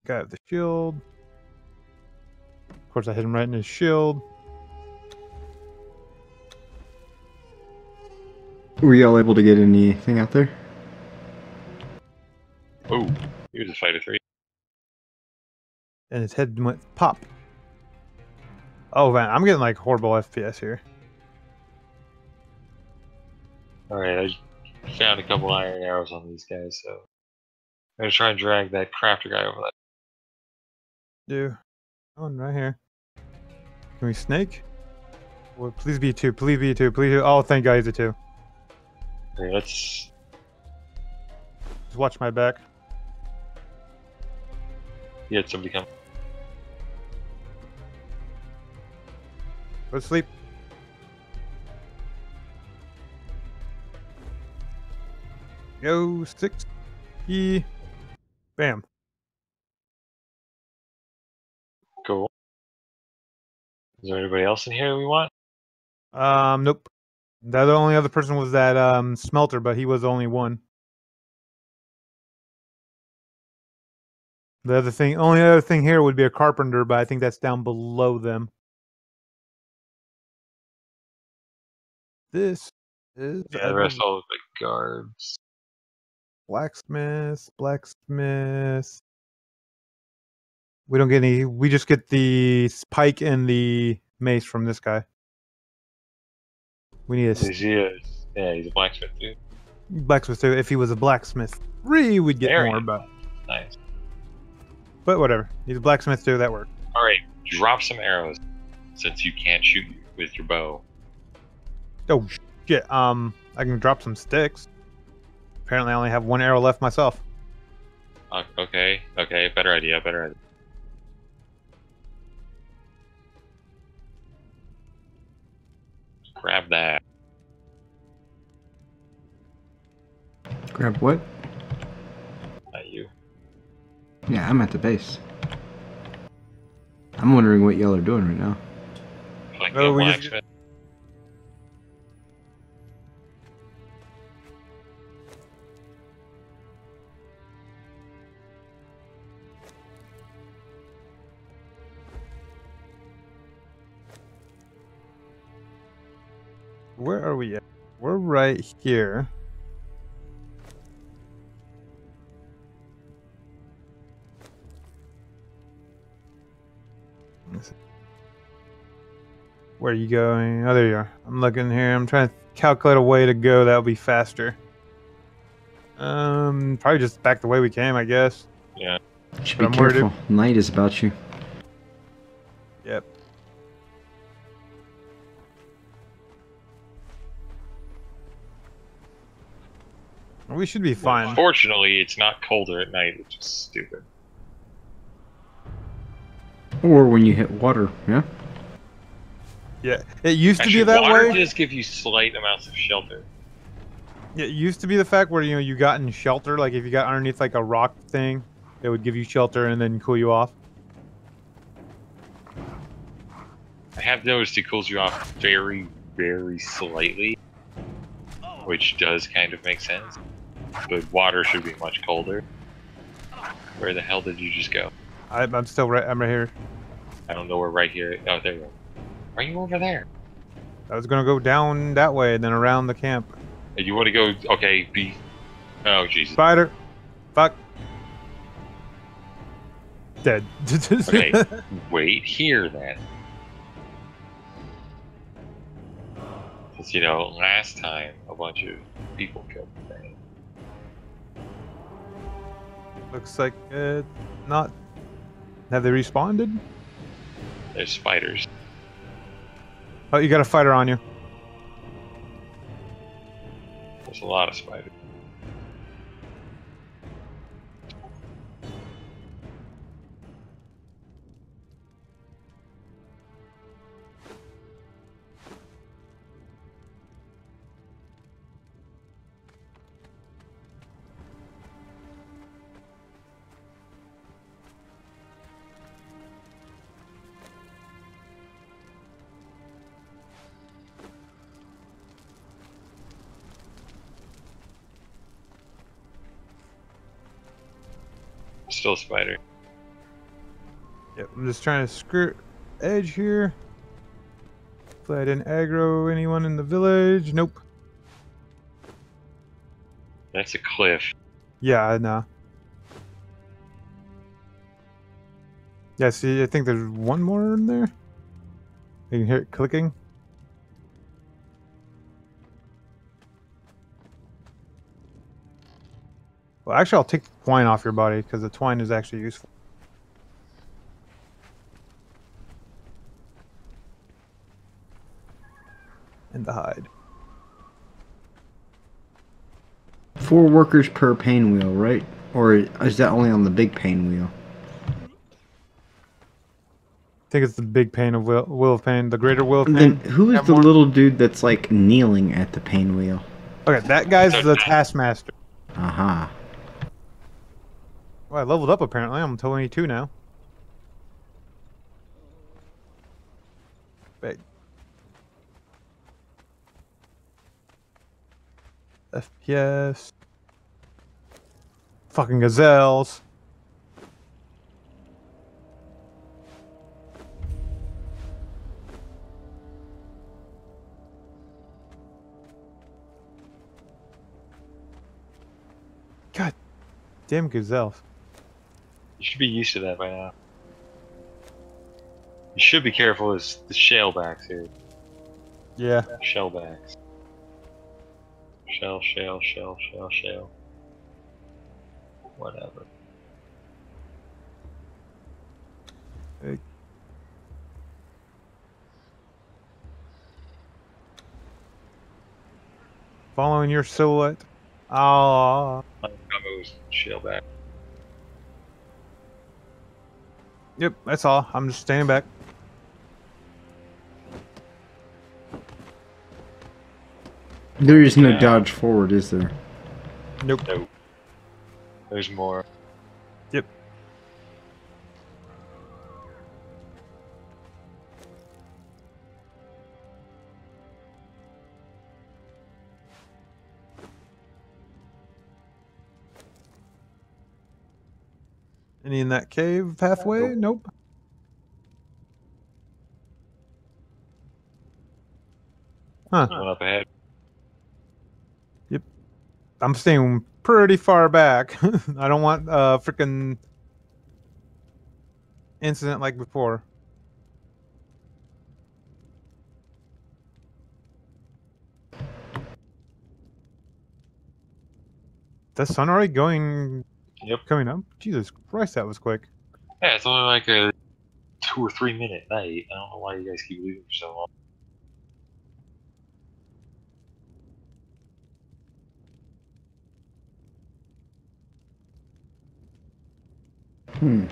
Got the shield. Of course, I hit him right in his shield. Were y'all able to get anything out there? Oh, he was a fighter 3. And his head went pop. Oh man, I'm getting like horrible FPS here. Alright, I found a couple iron arrows on these guys, so I'm gonna try and drag that crafter guy over that. Dude, one right here. Can we snake? Well, please be 2. Please be 2. Please. Oh, thank God he's a 2. Okay, let's. Just watch my back. He had somebody come. Go to sleep. Go 6. Bam. Cool. Is there anybody else in here we want? Nope. The only other person was that smelter, but he was the only one. The only other thing here would be a carpenter, but I think that's down below them. This is Yeah, the rest all look like guards. blacksmith. We don't get any. We just get the pike and the mace from this guy. We need a Yeah, he's a blacksmith too. blacksmith too. If he was a blacksmith 3, we'd get There more, he but is. Nice. but whatever. He's a blacksmith too. That worked. All right, drop some arrows, since you can't shoot with your bow. Oh shit. I can drop some sticks. Apparently, I only have 1 arrow left myself. Okay, better idea. Grab that. Grab what? Not you. Yeah, I'm at the base. I'm wondering what y'all are doing right now. Like Oh, a we just- blacksmith. Where are we at? We're right here. Where are you going? Oh, there you are. I'm looking here. I'm trying to calculate a way to go that'll be faster. Probably just back the way we came, I guess. Yeah. Should But be I'm worried careful. Night is about you. Yep. We should be fine. Fortunately, it's not colder at night, which is stupid. Or when you hit water, yeah? Yeah, it used Actually, to be that water way. does give you slight amounts of shelter. Yeah, it used to be the fact where you got in shelter, like if you got underneath like a rock thing, it would give you shelter and then cool you off. I have noticed it cools you off very, very slightly, which does kind of make sense. But water should be much colder. Where the hell did you just go? I'm still right. I'm right here. I don't know where right here. Oh, there you go. Why are you over there? I was gonna go down that way and then around the camp. Hey, you want to go? Okay, be. Oh Jesus. Spider. Fuck. Dead. Okay, wait here then. Because last time a bunch of people killed the thing. Looks like not. Have they responded? There's spiders. Oh, you got a fighter on you. There's a lot of spiders. Still a spider. Yep, I'm just trying to skirt edge here. Hopefully I didn't aggro anyone in the village. Nope. That's a cliff. Yeah, I know. Yeah, see, I think there's one more in there. You can hear it clicking. Well, actually, I'll take the twine off your body, because the twine is actually useful. And the hide. 4 workers per pain wheel, right? Or is that only on the big pain wheel? I think it's the big pain of will of pain, the greater will of And pain. then who is Have the more? little dude that's like kneeling at the pain wheel? Okay, that guy's the taskmaster. Aha. Well, I leveled up apparently. I'm 22 now. Wait. FPS. Fucking gazelles. God damn gazelles. You should be used to that by now. You should be careful as the shellbacks here. Yeah. Shellbacks. Shell. Whatever. Following your silhouette. Ah. Combos, shellback. Yep, that's all. I'm just standing back. There is no dodge forward, is there? Nope. Nope. There's more. Yep. Any in that cave halfway? Nope. Huh. One up ahead. Yep. I'm staying pretty far back. I don't want a freaking incident like before. The sun already going Yep. coming up? Jesus Christ, that was quick. Yeah, it's only like a 2 or 3 minute night. I don't know why you guys keep leaving for so long. Hmm.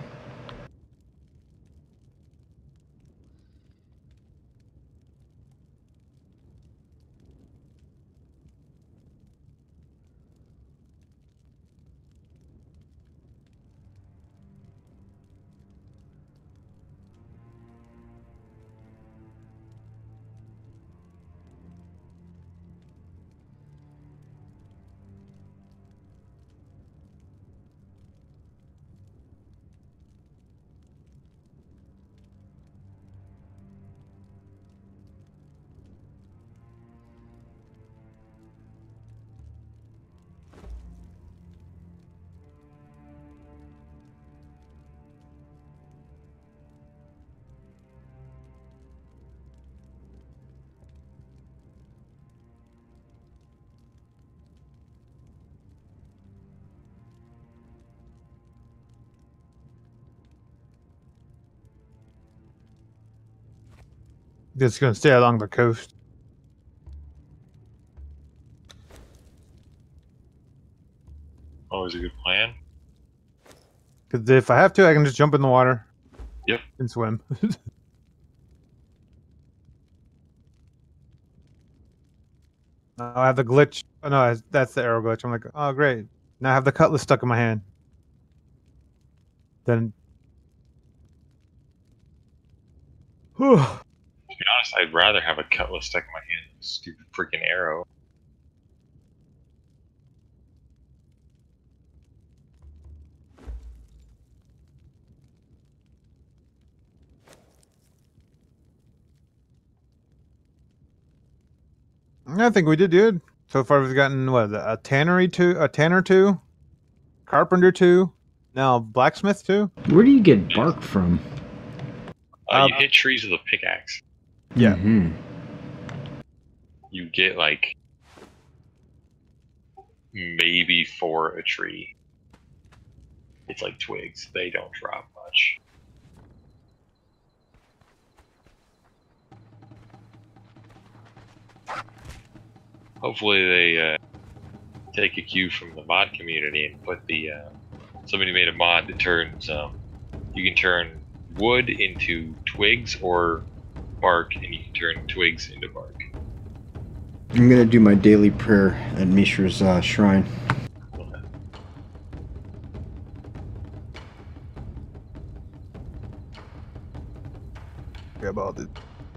Just gonna stay along the coast. Always a good plan. Because if I have to, I can just jump in the water. Yep. And swim. I have the glitch. Oh no, that's the arrow glitch. I'm like, oh great. Now I have the cutlass stuck in my hand. Then. Whew. To be honest, I'd rather have a cutlass stuck in my hand than a stupid freaking arrow. I think we did good. So far we've gotten, what, a tanner 2, carpenter 2, now blacksmith 2? Where do you get bark from? You hit trees with a pickaxe. Yeah. Mm-hmm. You get like maybe 4 a tree. It's like twigs. They don't drop much. Hopefully they take a cue from the mod community and put the somebody made a mod that turns you can turn wood into twigs or bark, and you can turn twigs into bark. I'm gonna do my daily prayer at Mishra's shrine. Grab all the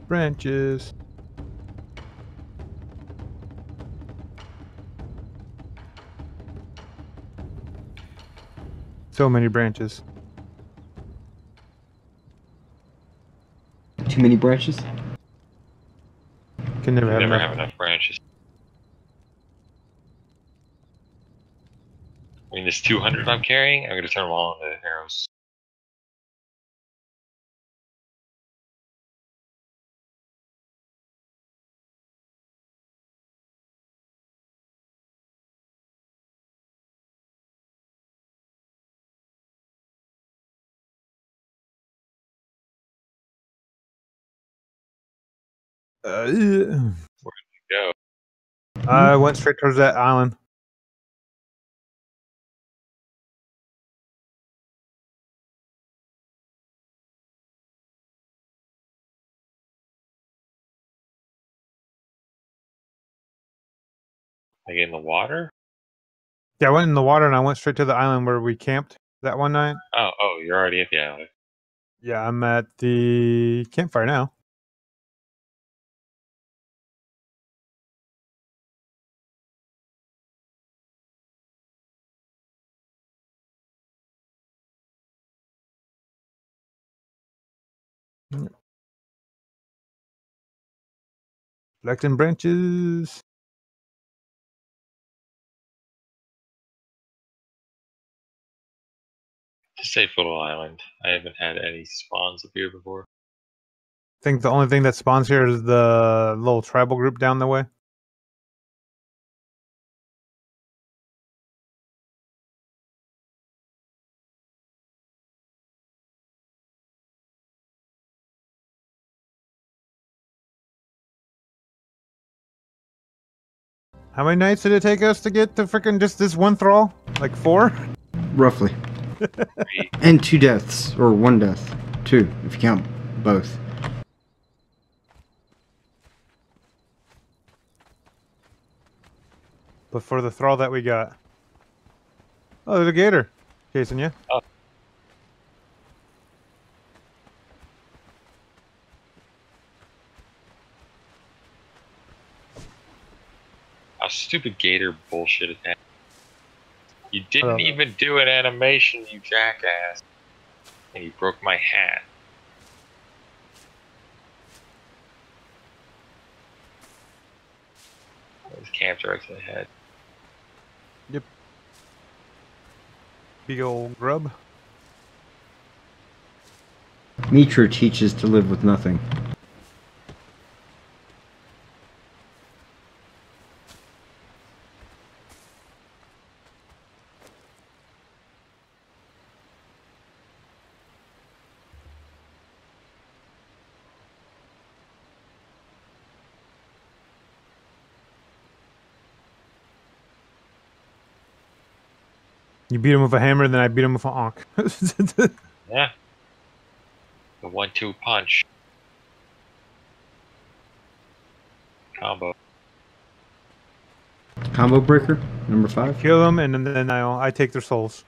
branches. So many branches. Too many branches? Can never You have never enough. have enough branches. I mean, this 200 I'm carrying, I'm going to turn them all into arrows. Uh, Where did you go? I went straight towards that island. Like in the water? Yeah, I went in the water and I went straight to the island where we camped that one night. Oh, you're already at the island. Yeah, I'm at the campfire now. Collecting branches. It's a safe little island. I haven't had any spawns up here before. I think the only thing that spawns here is the little tribal group down the way. How many nights did it take us to get to frickin' just this one thrall? Like 4? Roughly. And 2 deaths. Or 1 death. 2, if you count both. But for the thrall that we got. Oh, there's a gator chasing you. Oh. How stupid gator bullshit is that? You didn't even do an animation, you jackass. And you broke my hat. I was camped right to the head. Yep. Big old grub. Mitra teaches to live with nothing. You beat him with a hammer, then I beat him with an ankh. Yeah. The 1-2 punch. Combo. Combo breaker, number 5. Kill them, and then I take their souls.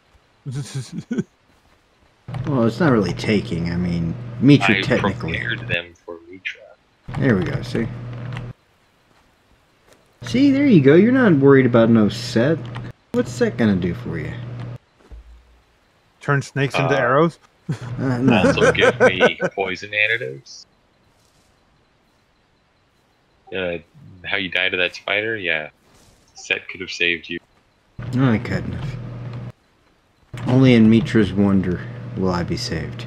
Well, it's not really taking. I mean, Mitra I technically. prepared them for Mitra. There we go, see? See, there you go. You're not worried about no set. What's set gonna do for you? Turn snakes into arrows? No. Also give me poison antidotes. How you died to that spider? Yeah. Set could have saved you. No, I couldn't have. Only in Mitras' wonder will I be saved.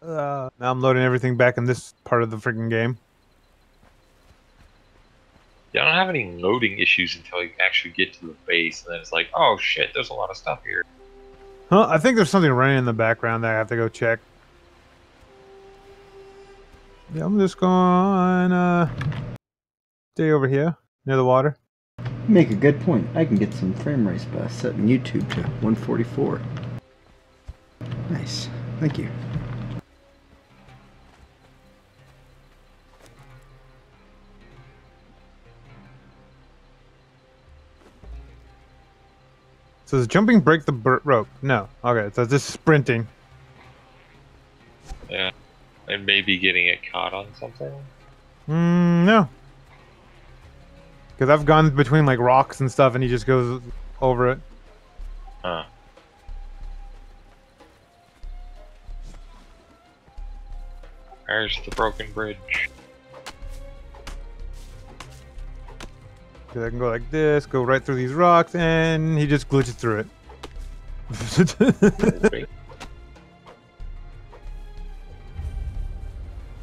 Now I'm loading everything back in this part of the freaking game. Yeah, I don't have any loading issues until you actually get to the base, and then it's like, oh shit, there's a lot of stuff here. Huh? I think there's something running in the background that I have to go check. Yeah, I'm just going stay over here near the water. You make a good point. I can get some frame rates by setting YouTube to 144. Nice. Thank you. So does jumping break the rope? No. Okay, so just sprinting. Yeah. And maybe getting it caught on something? No. Because I've gone between like rocks and stuff and he just goes over it. Huh. There's the broken bridge. Because I can go like this, go right through these rocks, and he just glitches through it.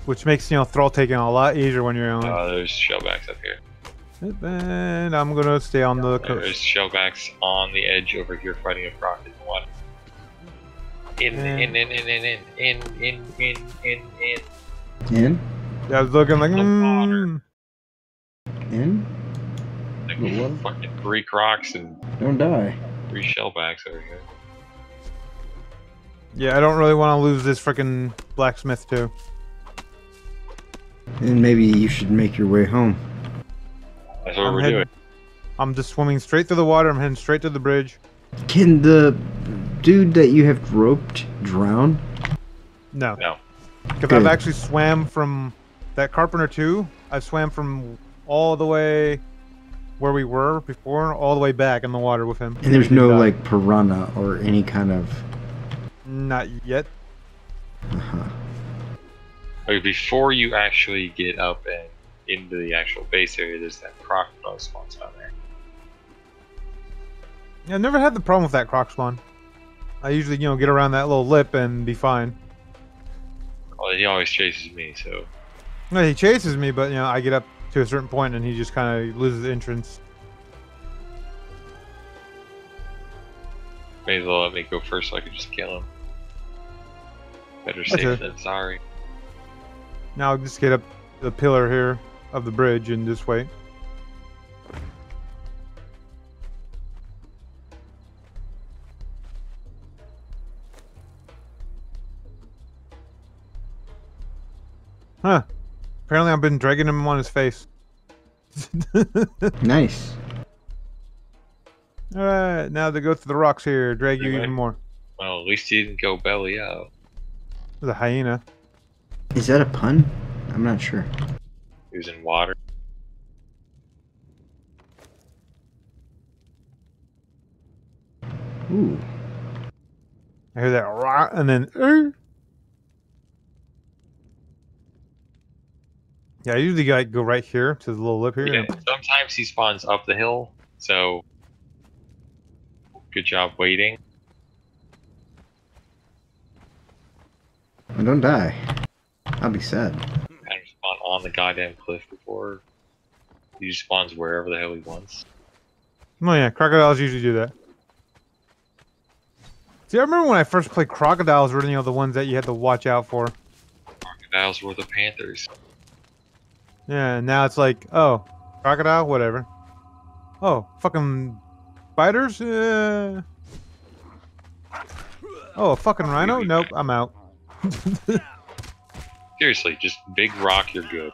Which makes, you know, thrall taking a lot easier when you're on. There's shellbacks up here. And I'm gonna stay on the coast. There's shellbacks on the edge over here fighting a croc in the water. In. In? Yeah, I was looking like, water. In? Like fucking 3 crocs and Don't die. 3 shellbacks over here. Yeah, I don't really want to lose this freaking blacksmith too. And maybe you should make your way home. That's what we're doing. I'm just swimming straight through the water. I'm heading straight to the bridge. Can the dude that you have roped drown? No. No. Because I've actually swam from that Carpenter 2. I swam from all the way where we were before, all the way back in the water with him. And there's no like piranha or any kind of... Not yet. Uh-huh. Okay, before you actually get up and into the actual base area, there's that crocodile spawns down there. Yeah, I never had the problem with that croc spawn. I usually, you know, get around that little lip and be fine. Well, he always chases me, so... No, he chases me, but, you know, I get up to a certain point and he just kind of loses entrance. May as well let me go first so I can just kill him. Better safe than sorry. Now I'll just get up the pillar here of the bridge and just wait. Huh. Apparently I've been dragging him on his face. Nice. Alright, now to go through the rocks here, drag you even more. Well, at least he didn't go belly out. There's a hyena. Is that a pun? I'm not sure. He was in water. Ooh. I hear that rah, and then yeah, I usually like go right here to the little lip here. Yeah, sometimes he spawns up the hill, so good job waiting. Well, don't die. I'll be sad. Kind of spawn on the goddamn cliff before he just spawns wherever the hell he wants. Oh yeah, crocodiles usually do that. See, I remember when I first played crocodiles were, you know, the ones that you had to watch out for. Crocodiles were the panthers. Yeah, and now it's like, oh, crocodile, whatever. Oh, fucking spiders? Oh, a fucking rhino? Nope, I'm out. Seriously, just big rock, you're good.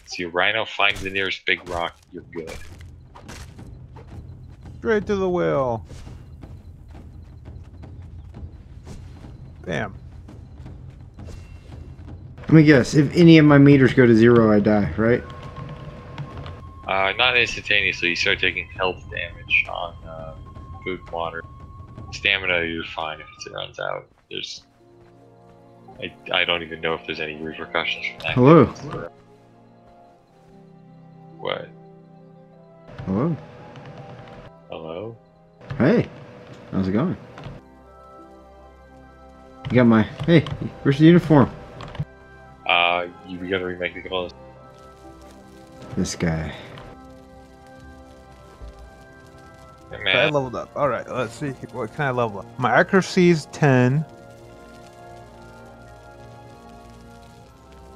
See a rhino, find the nearest big rock, you're good. Straight to the whale. Bam. Let me guess. If any of my meters go to 0, I die, right? Not instantaneously. You start taking health damage on food and water. Stamina, you're fine if it runs out. There's, I don't even know if there's any repercussions from that. Hello. What? Hello. Hello? Hey. How's it going? You got my... Hey, where's the uniform? We gotta remake the clothes. This guy. Hey, I man. leveled up. All right, let's see. What can I level up? My accuracy is 10.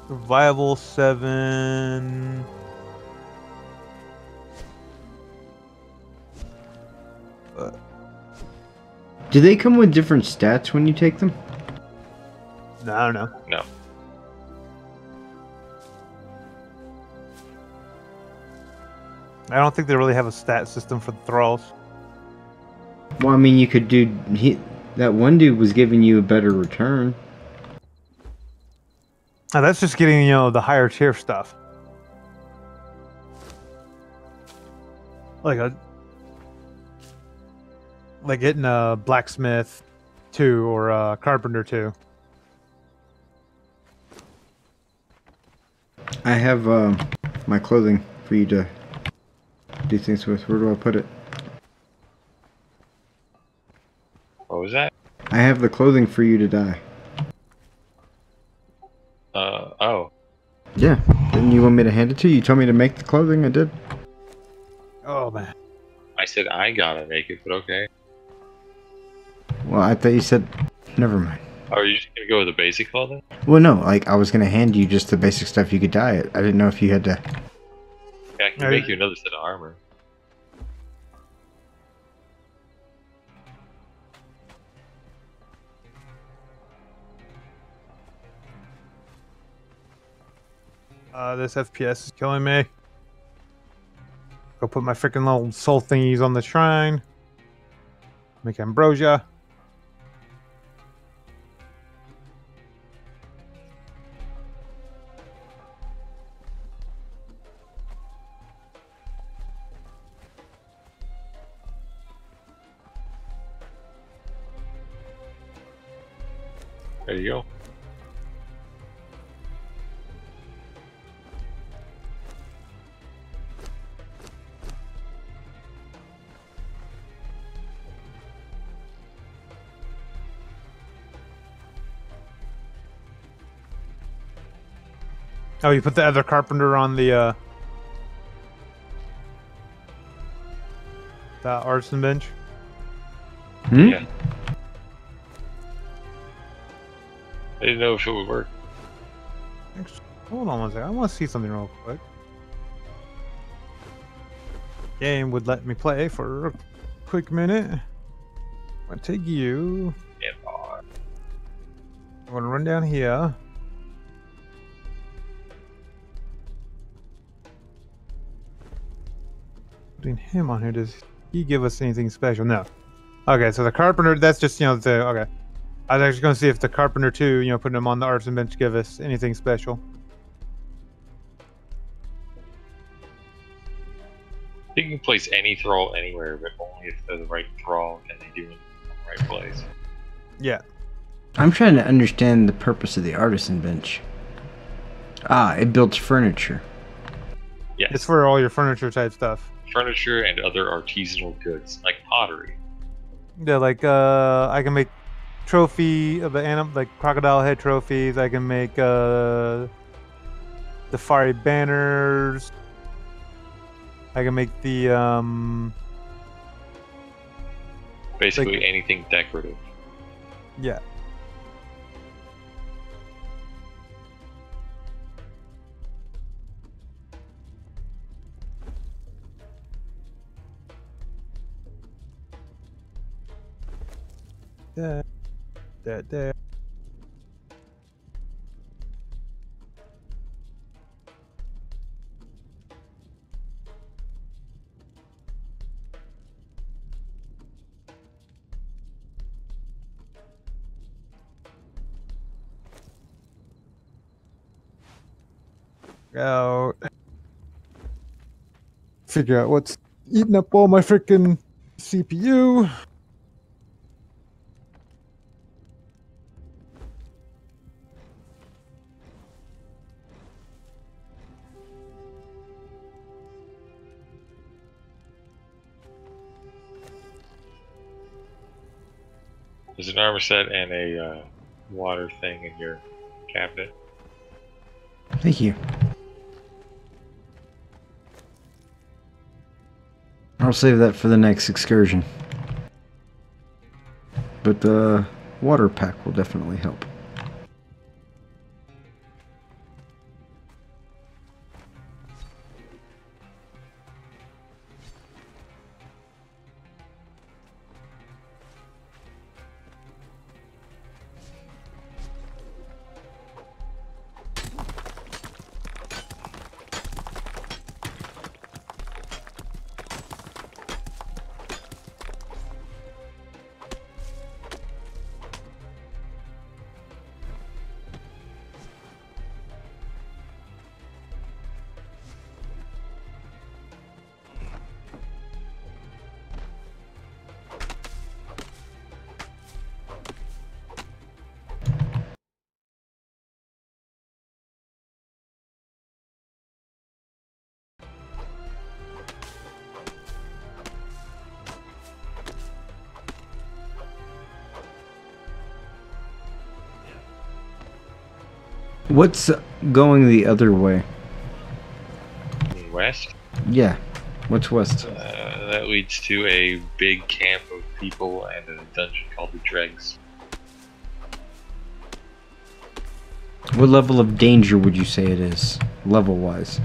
Survival 7. Do they come with different stats when you take them? No, I don't know. No. I don't think they really have a stat system for the thralls. Well, I mean, you could do... that one dude was giving you a better return. Now, that's just getting, the higher tier stuff. Like getting a blacksmith 2 or a carpenter 2. I have my clothing for you to do things with. Where do I put it? What was that? I have the clothing for you to dye. Oh. Yeah. Didn't you want me to hand it to you? You told me to make the clothing. I did. Oh, man. I said I gotta make it, but okay. Well, I thought you said... Never mind. Oh, are you just gonna go with the basic clothing? Well, no. Like, I was going to hand you just the basic stuff you could dye it. I didn't know if you had to... Yeah, I can make you another set of armor. This FPS is killing me. Go put my freaking little soul thingies on the shrine. Make ambrosia. There you go. Oh, you put the other carpenter on the artisan bench? Hmm? Yeah. I didn't know if it would work. Hold on one second. I want to see something real quick. Game would let me play for a quick minute. I'll take you. Yeah. I'm gonna run down here. Putting him on here, does he give us anything special? No. Okay, so the carpenter, that's just, okay. I was actually going to see if the carpenter too, putting him on the artisan bench give us anything special. You can place any thrall anywhere, but only if they're the right thrall can they do it in the right place. Yeah. I'm trying to understand the purpose of the artisan bench. Ah, it builds furniture. Yes. It's for all your furniture type stuff. Furniture and other artisanal goods, like pottery. Yeah, like I can make trophy of the animal, like crocodile head trophies. I can make the fiery banners. I can make the Basically like, anything decorative. yeah. There. Out. Figure out what's eating up all my freaking CPU. There's an armor set and a water thing in your cabinet. Thank you. I'll save that for the next excursion. But the water pack will definitely help. What's going the other way? West? Yeah. What's west? That leads to a big camp of people and a dungeon called the Dregs. What level of danger would you say it is, level-wise?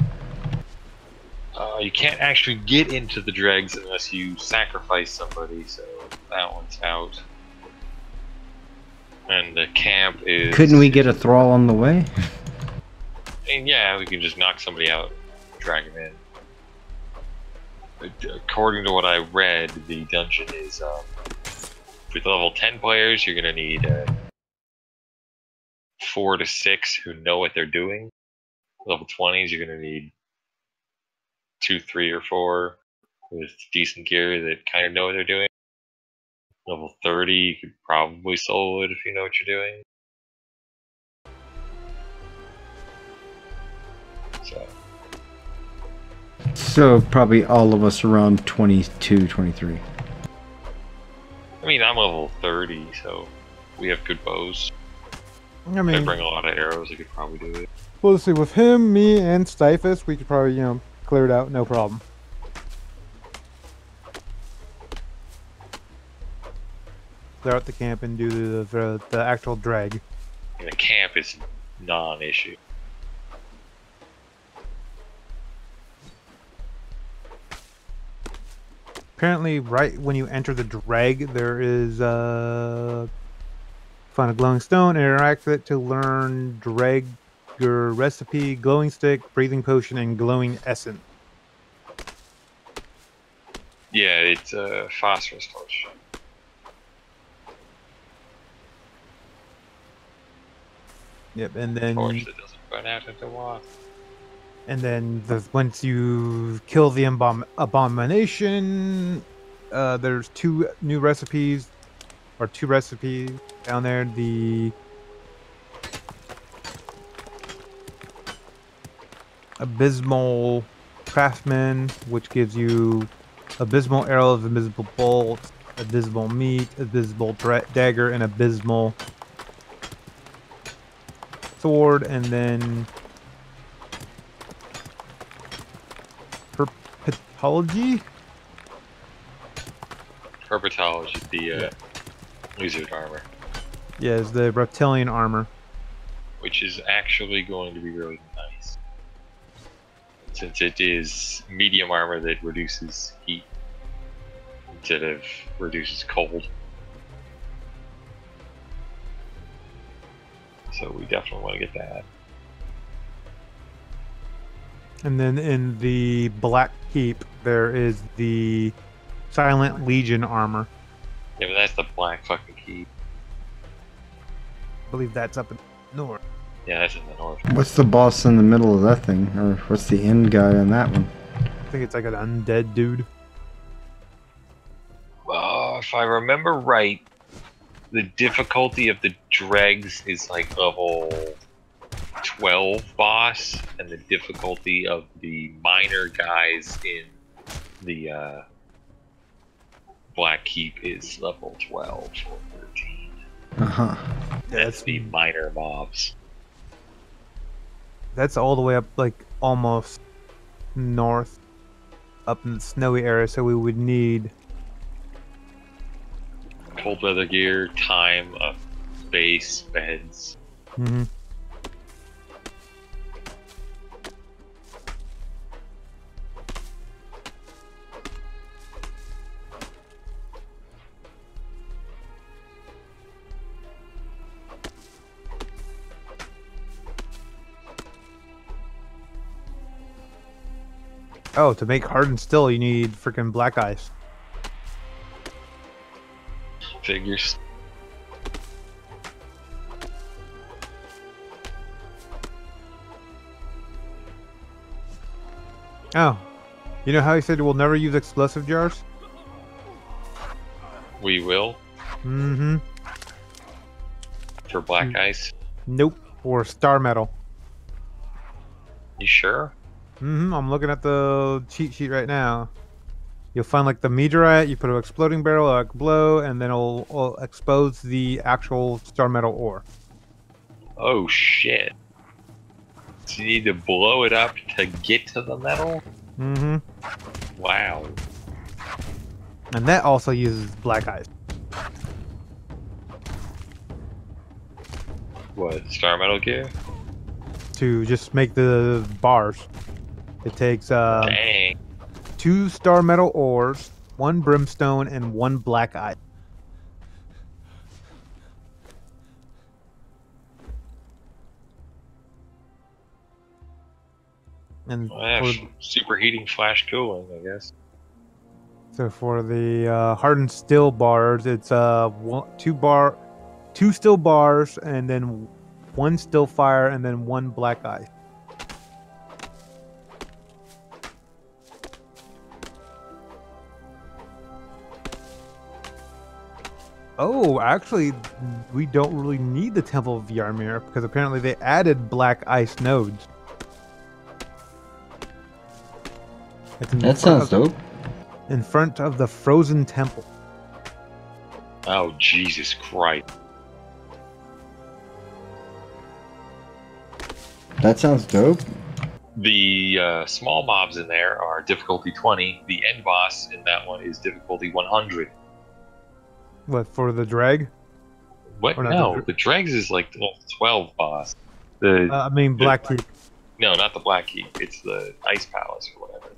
You can't actually get into the Dregs unless you sacrifice somebody, so that one's out. And the camp is... Couldn't we get a thrall on the way? I mean, yeah, we can just knock somebody out, drag him in. But according to what I read, the dungeon is, with level 10 players, you're gonna need 4 to 6 who know what they're doing. Level 20s, you're gonna need 2, 3, or 4 with decent gear that kind of know what they're doing. Level 30, you could probably solo it if you know what you're doing. So probably all of us around 22, 23. I mean, I'm level 30, so we have good bows. I If mean, I bring a lot of arrows, I could probably do it. well, let's see. With him, me, and Stifus, we could probably, clear it out, no problem. Clear out the camp and do the actual drag. And the camp is non-issue. Apparently, right when you enter the drag, there is find a glowing stone, interact with it to learn drag your recipe, glowing stick, breathing potion, and glowing essence. Yeah, it's a phosphorus torch. Yep, and then Torch that doesn't burn out into water. And then once you kill the abomination, there's 2 new recipes, or 2 recipes down there. The Abysmal Craftsman, which gives you Abysmal Arrow of Invisible Bolt, Abysmal Meat, Abysmal Dagger, and Abysmal Sword, and then Herpetology? Herpetology, the lizard armor. Yeah, it's the reptilian armor. Which is actually going to be really nice. Since it is medium armor that reduces heat instead of reduces cold. So we definitely want to get that. And then in the Black Keep, there is the Silent Legion armor. Yeah, but that's the black fucking key. I believe that's up in the north. Yeah, that's in the north. What's the boss in the middle of that thing? Or what's the end guy on that one? I think it's like an undead dude. If I remember right, the difficulty of the dregs is like level 12 boss, and the difficulty of the minor guys in the Black Keep is level 12 or 13. Uh-huh. That's the minor mobs. That's all the way up, like, almost north, up in the snowy area, so we would need... Cold weather gear, time, base, beds. Mm-hmm. Oh, to make hardened steel, you need freaking black ice. Figures. Oh, you know how he said we'll never use explosive jars? We will. Mm-hmm. For black ice. Nope. Or star metal. You sure? Mm-hmm. I'm looking at the cheat sheet right now. You'll find like the meteorite, you put an exploding barrel, like blow, and then it'll expose the actual star metal ore. Oh shit. So you need to blow it up to get to the metal? Mm-hmm. Wow. And that also uses black ice. What, star metal gear? To just make the bars. It takes Dang. 2 star metal ores, 1 brimstone, and 1 black ice. And Well, yeah, superheating flash cooling, I guess. so for the hardened steel bars, it's 2 steel bars, and then 1 steel fire, and then 1 black ice. Oh, actually, we don't really need the Temple of Yarmir because apparently they added black ice nodes. That sounds dope. In front of the frozen temple. Oh, Jesus Christ. That sounds dope. The small mobs in there are difficulty 20. The end boss in that one is difficulty 100. What, for the drag? What? No, the dregs is like the 12 boss. I mean Black Keep. No, not the Black Keep. It's the Ice Palace or whatever.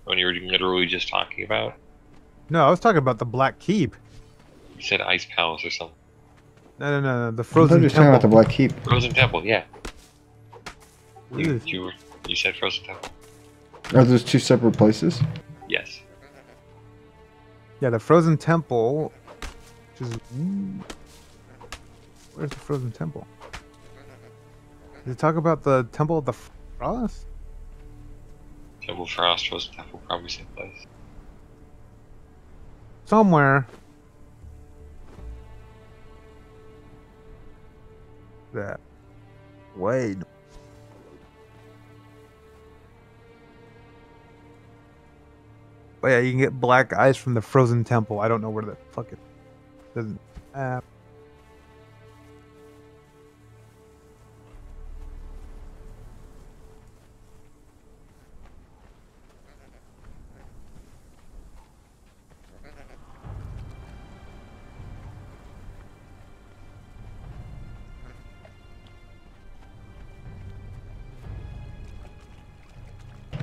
When you were literally just talking about. No, I was talking about the Black Keep. You said Ice Palace or something. No. The I frozen thought you were temple. talking about the Black Keep. Frozen Temple, yeah. You said Frozen Temple. Are those 2 separate places? Yes. Yeah, the frozen temple. Which is, where's the frozen temple? Did it talk about the Temple of the Frost? Temple Frost, Frozen Temple, probably same place. Somewhere. That. Wait. But yeah, you can get black ice from the frozen temple. I don't know where the fuck it doesn't.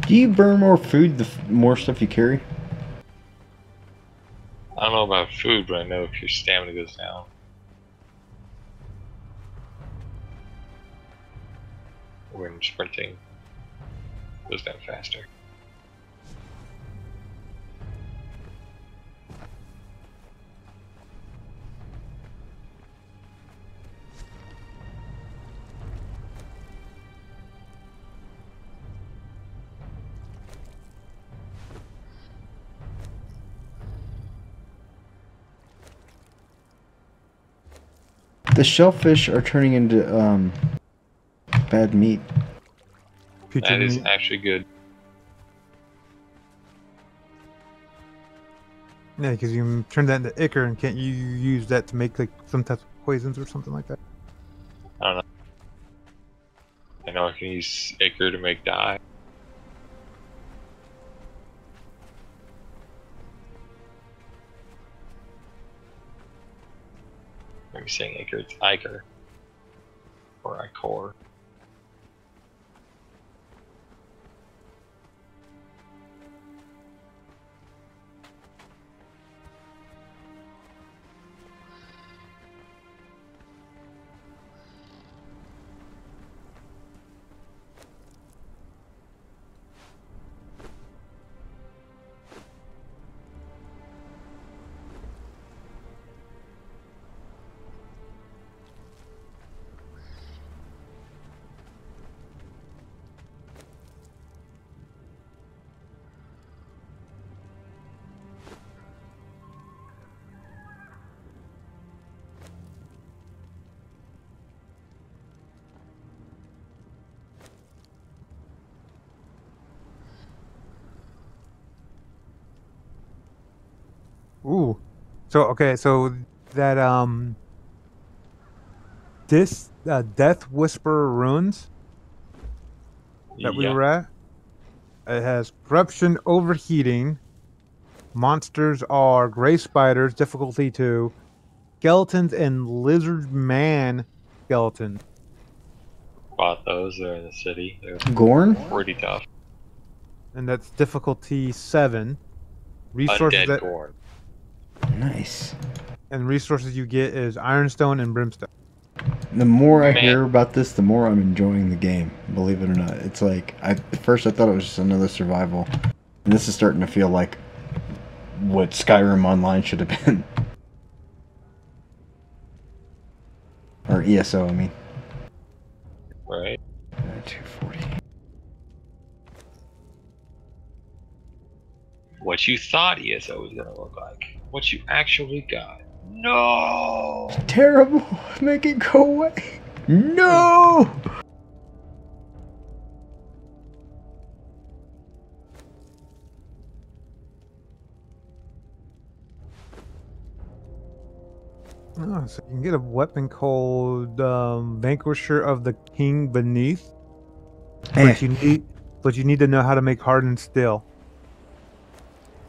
Do you burn more food the more stuff you carry? I don't know about food, but I know if your stamina goes down. When sprinting, it goes down faster. The shellfish are turning into bad meat. That is actually good. Yeah, because you turn that into ichor, and can't you use that to make like some types of poisons or something like that? I don't know. I know I can use ichor to make dye. Maybe saying ichor, it's ichor. Or ichor. Ooh. So okay, so that this Death Whisperer runes that we Yeah. were at, it has corruption, overheating. Monsters are gray spiders, difficulty 2, skeletons, and lizard man skeletons. Bought those. They're in the city. They're Gorn? pretty tough. And that's difficulty 7. Resources Undead that corn. Nice. and resources you get is ironstone and brimstone. The more I Man. hear about this, the more I'm enjoying the game. Believe it or not, it's like at first I thought it was just another survival, and this is starting to feel like what Skyrim Online should have been, or ESO. I mean, Right? 240. What you thought ESO was gonna look like. What you actually got. No! Terrible. Make it go away. No. Oh, so you can get a weapon called Vanquisher of the King Beneath, but you need to know how to make hardened steel.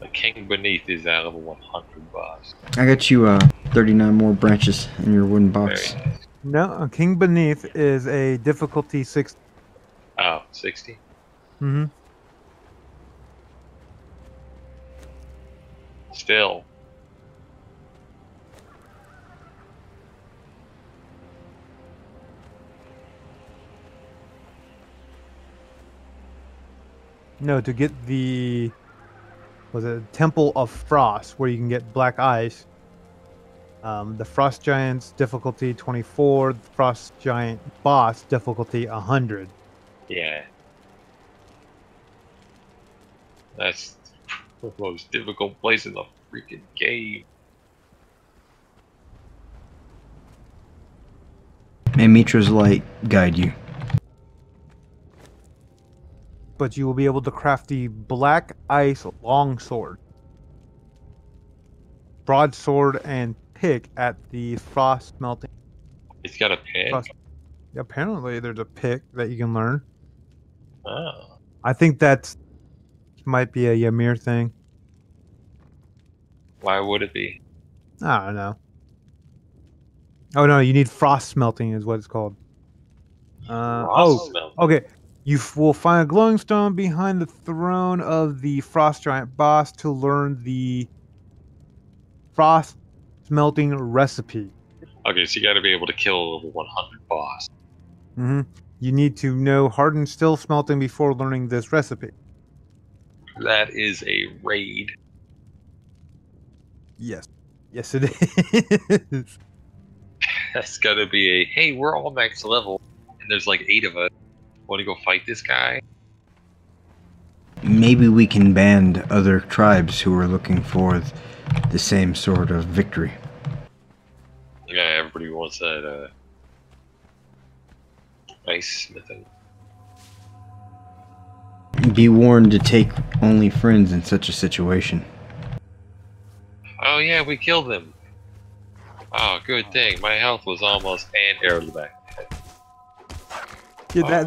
The King Beneath is that level 100 boss. I got you 39 more branches in your wooden box. Very nice. No, a King Beneath is a difficulty 6. Oh, 60? Mm-hmm. Still. No, to get the Temple of Frost, where you can get black ice. The Frost Giant's difficulty 24, the Frost Giant boss difficulty 100. Yeah. That's the most difficult place in the freaking game. May Mitra's light guide you. But you will be able to craft the black ice longsword, broadsword, and pick at the frost melting. It's got a pin? Frost. Apparently, there's a pick that you can learn. Oh. I think that might be a Ymir thing. Why would it be? I don't know. Oh no, you need frost smelting is what it's called. Frost smell. Okay. You will find a glowing stone behind the throne of the Frost Giant boss to learn the frost smelting recipe. Okay, so you gotta be able to kill a level 100 boss. Mm-hmm. You need to know hardened steel smelting before learning this recipe. That is a raid. Yes. Yes, it is. That's gotta be a, hey, we're all max level, and there's like 8 of us. Want to go fight this guy? Maybe we can band other tribes who are looking for the same sort of victory. Yeah, everybody wants that, ice smithing. Be warned to take only friends in such a situation. Oh yeah, we killed him. Oh, good thing. My health was almost and arrow to the back. Yeah,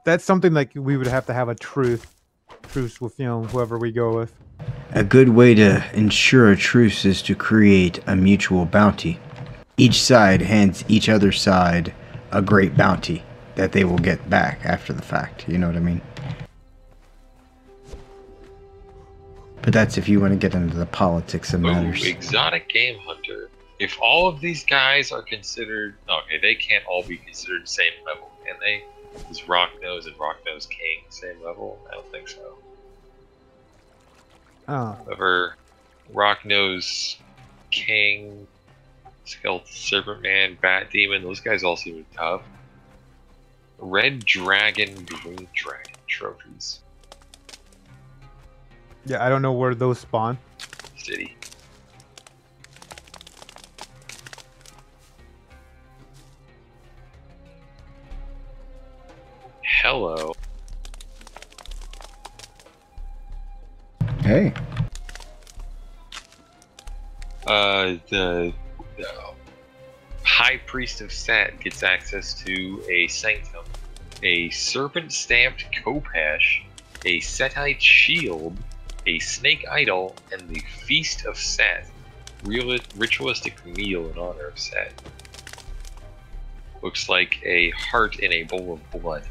that's something like we would have to have a truce with whoever we go with. A good way to ensure a truce is to create a mutual bounty. Each side hands each other side a great bounty that they will get back after the fact. You know what I mean? But that's if you want to get into the politics of matters. Ooh, exotic game hunter. If all of these guys are considered... Okay, they can't all be considered the same level, can they? Is Rocknose and Rocknose King same level? I don't think so. Oh. However, Rocknose King, Skeleton Serpent Man, Bat Demon, those guys all seem tough. Red Dragon, Green Dragon trophies. Yeah, I don't know where those spawn. City. Hello. Hey. The High Priest of Set gets access to a Sanctum, a Serpent-stamped Kopesh, a Setite Shield, a Snake Idol, and the Feast of Set, ritualistic meal in honor of Set. Looks like a heart in a bowl of blood.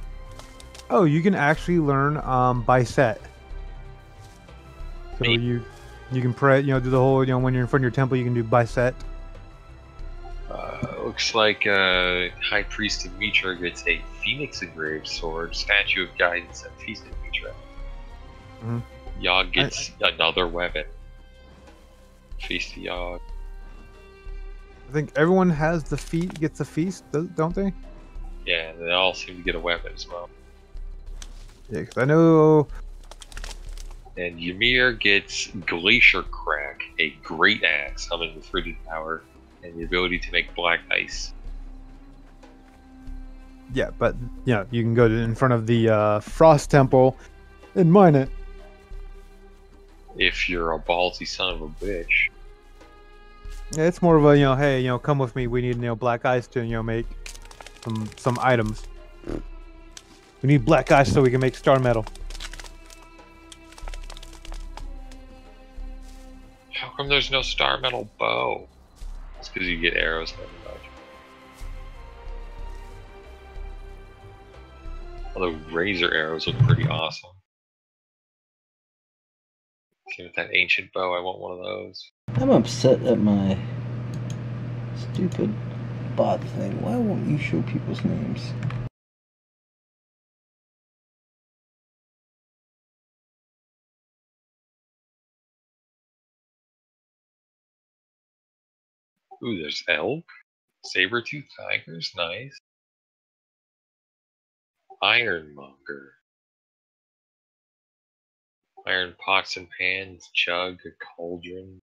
Oh, you can actually learn by set. So Neat. you can pray, do the whole, when you're in front of your temple, you can do by set. Looks like High Priest of Mitra gets a Phoenix engraved sword, Statue of Guidance, and Feast of Mitra. Mhm. Yogg gets another weapon. Feast of Yogg. I think everyone has gets a feast, don't they? Yeah, and they all seem to get a weapon as well. Yeah, because I know. And Ymir gets Glacier Crack, a great axe summoned with frigid power, and the ability to make black ice. Yeah, but you can go in front of the Frost Temple and mine it. If you're a ballsy son of a bitch. Yeah, it's more of a hey, come with me. We need black ice to make some items. We need black ice so we can make star metal. How come there's no star metal bow? It's because you get arrows never much. Although razor arrows look pretty awesome. See, with that ancient bow, I want one of those. I'm upset at my stupid bot thing. Why won't you show people's names? Ooh, there's elk. Saber-tooth tigers, nice. Ironmonger. Iron pots and pans, jug, a cauldron.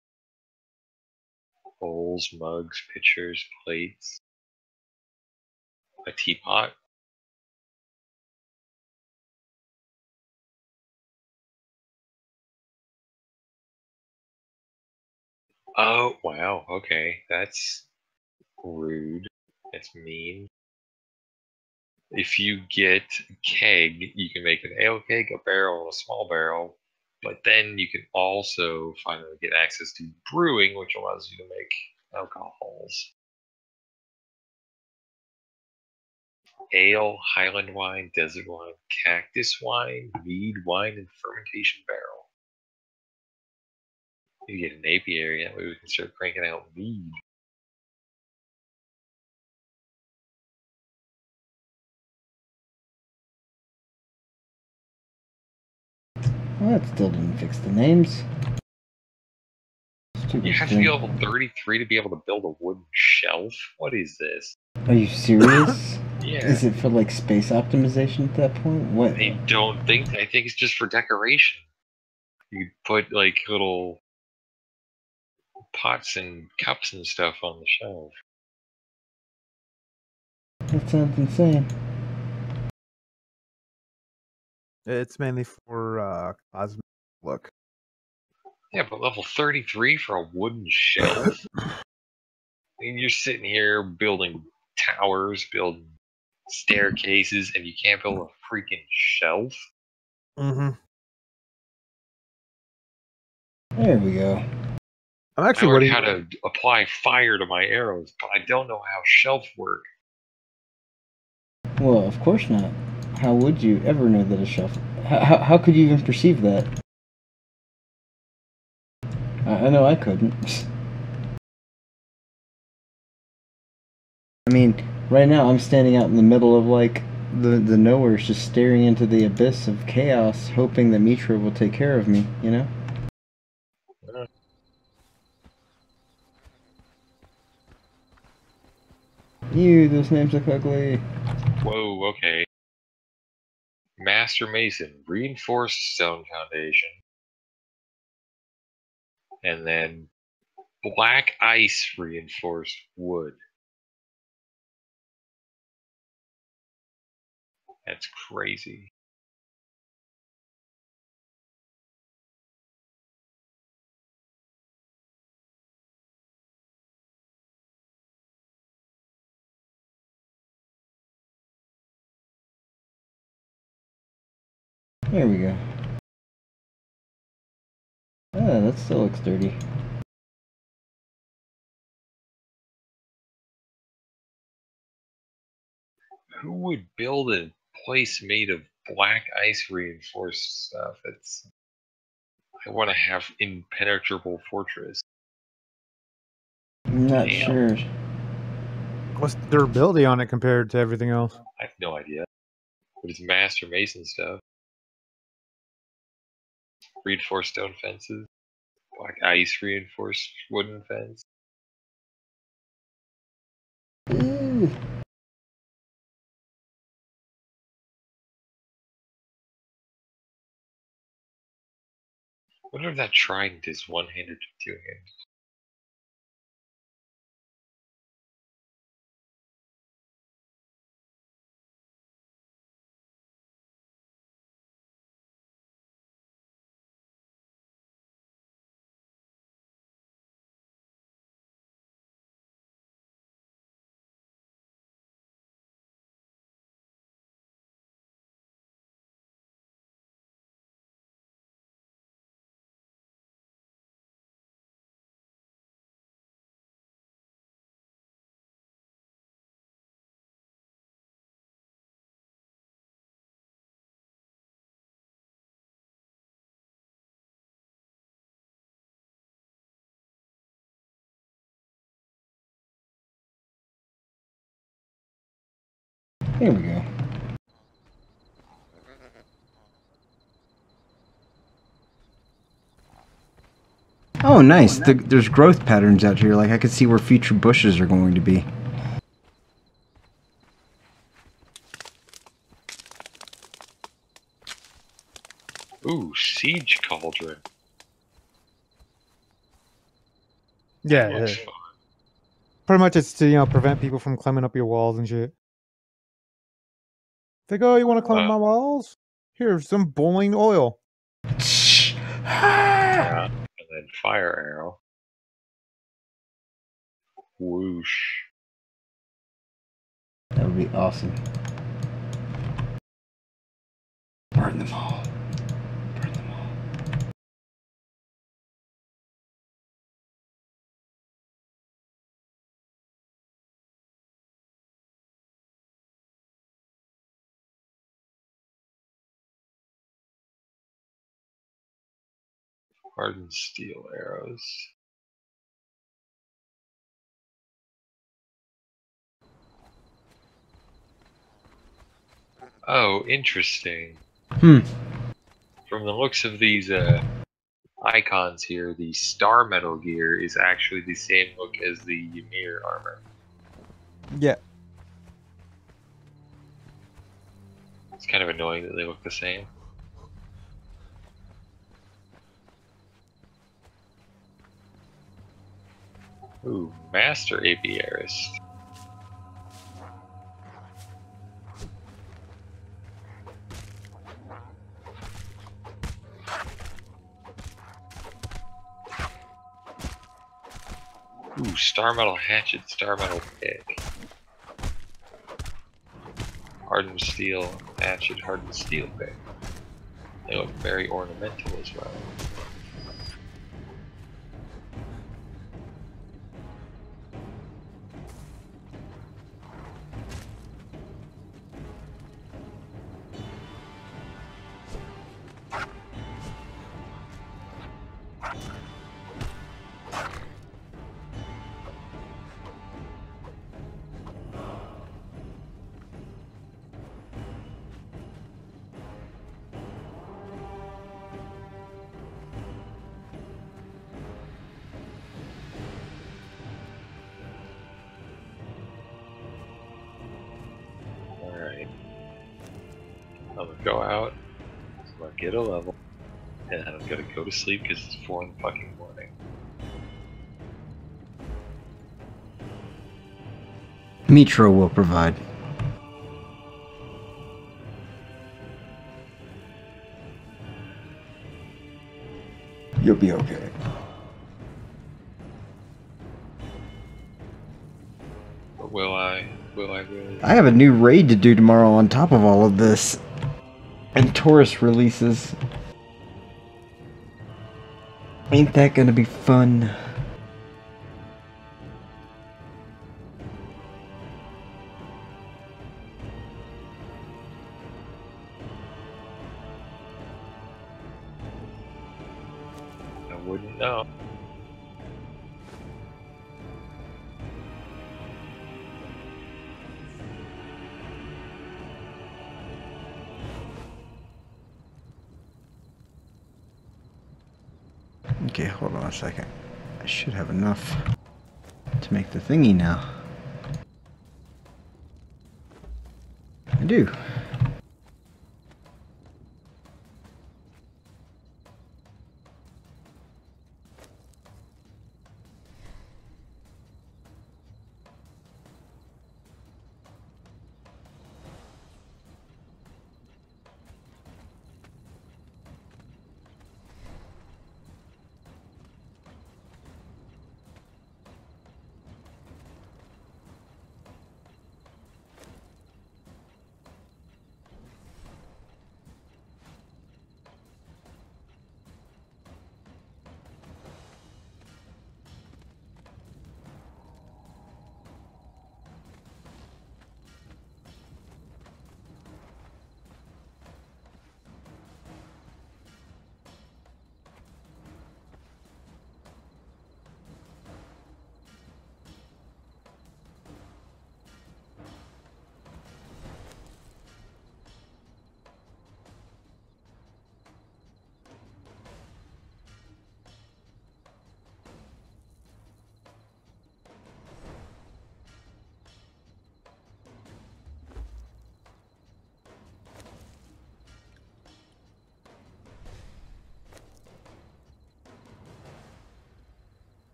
Bowls, mugs, pitchers, plates. A teapot. Oh, wow, okay. That's rude. That's mean. If you get keg, you can make an ale keg, a barrel, and a small barrel. But then you can also finally get access to brewing, which allows you to make alcohols. Ale, Highland wine, desert wine, cactus wine, mead, wine, and fermentation barrel. You get an apiary, that way we can start cranking out mead. Well, that still didn't fix the names. Stupid You have to thing. be level 33 to be able to build a wooden shelf? What is this? Are you serious? Yeah. Is it for like space optimization at that point? What? I think it's just for decoration. You put like little pots and cups and stuff on the shelf. That sounds insane. It's mainly for cosmetic look. Yeah, but level 33 for a wooden shelf? I mean, you're sitting here building towers, building staircases, and you can't build a freaking shelf? Mm-hmm. There we go. I'm I actually learned waiting. how to apply fire to my arrows, but I don't know how shelves work. Well, of course not. How would you ever know that a shelf? How could you even perceive that? I know I couldn't. I mean, right now I'm standing out in the middle of like the nowheres, just staring into the abyss of chaos, hoping that Mitra will take care of me. You know? Ew, those names look ugly. Whoa, okay. Master Mason, reinforced stone foundation. And then black ice reinforced wood. That's crazy. There we go. Ah, that still looks dirty. Who would build a place made of black ice reinforced stuff? I want to have impenetrable fortress. I'm not Damn. sure. What's the durability on it compared to everything else? I have no idea. But it's Master Mason stuff. Reinforced stone fences. Black ice reinforced wooden fence. Ew. I wonder if that trident is one-handed or two-handed. Here we go. Oh, nice. There's growth patterns out here. Like, I could see where future bushes are going to be. Ooh, siege cauldron. Yeah, That looks yeah. fun. Pretty much it's to prevent people from climbing up your walls and shit. They go, you want to climb up my walls? Here's some boiling oil. Yeah. And then fire arrow. Whoosh. That would be awesome. Burn them all. Burn them all. Hardened steel arrows. Oh, interesting. From the looks of these icons here, the Star Metal gear is actually the same look as the Ymir armor. Yeah. It's kind of annoying that they look the same. Ooh, Master Apiarist. Ooh, star metal hatchet, star metal pick. Hardened steel hatchet, hardened steel pick. They look very ornamental as well. Alright. I'm gonna go out, I'm gonna get a level, and I'm gonna go to sleep because it's 4 in the fucking morning. Mitra will provide. You'll be okay. But will I? Will I really? I have a new raid to do tomorrow on top of all of this. And Taurus releases. Ain't that gonna be fun? I wouldn't know. Okay, hold on a second. I should have enough to make the thingy now. I do.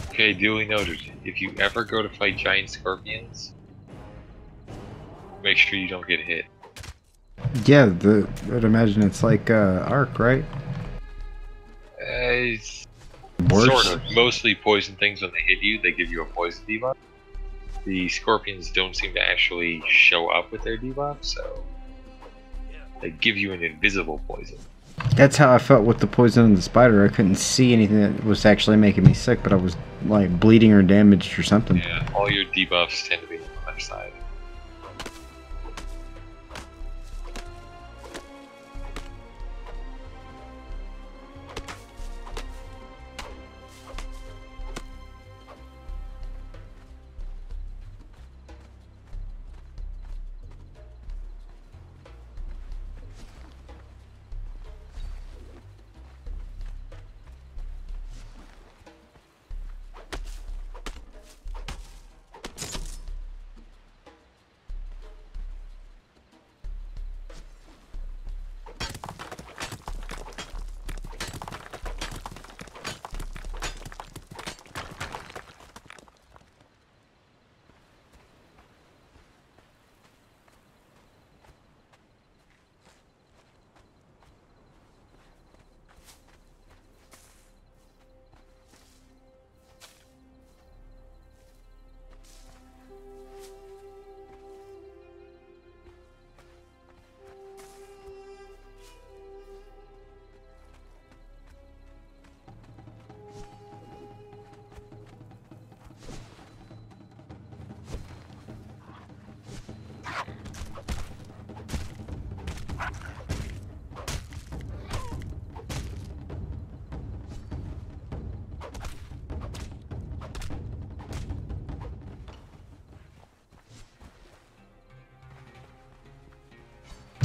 Okay, duly noted. If you ever go to fight giant scorpions, make sure you don't get hit. Yeah, I'd imagine it's like Arc, right? It's Worse. sort of. Mostly poison things, when they hit you, they give you a poison debuff. The scorpions don't seem to actually show up with their debuff, so they give you an invisible poison. That's how I felt with the poison and the spider. I couldn't see anything that was actually making me sick, but I was like bleeding or damaged or something. Yeah, all your debuffs tend to be on the left side.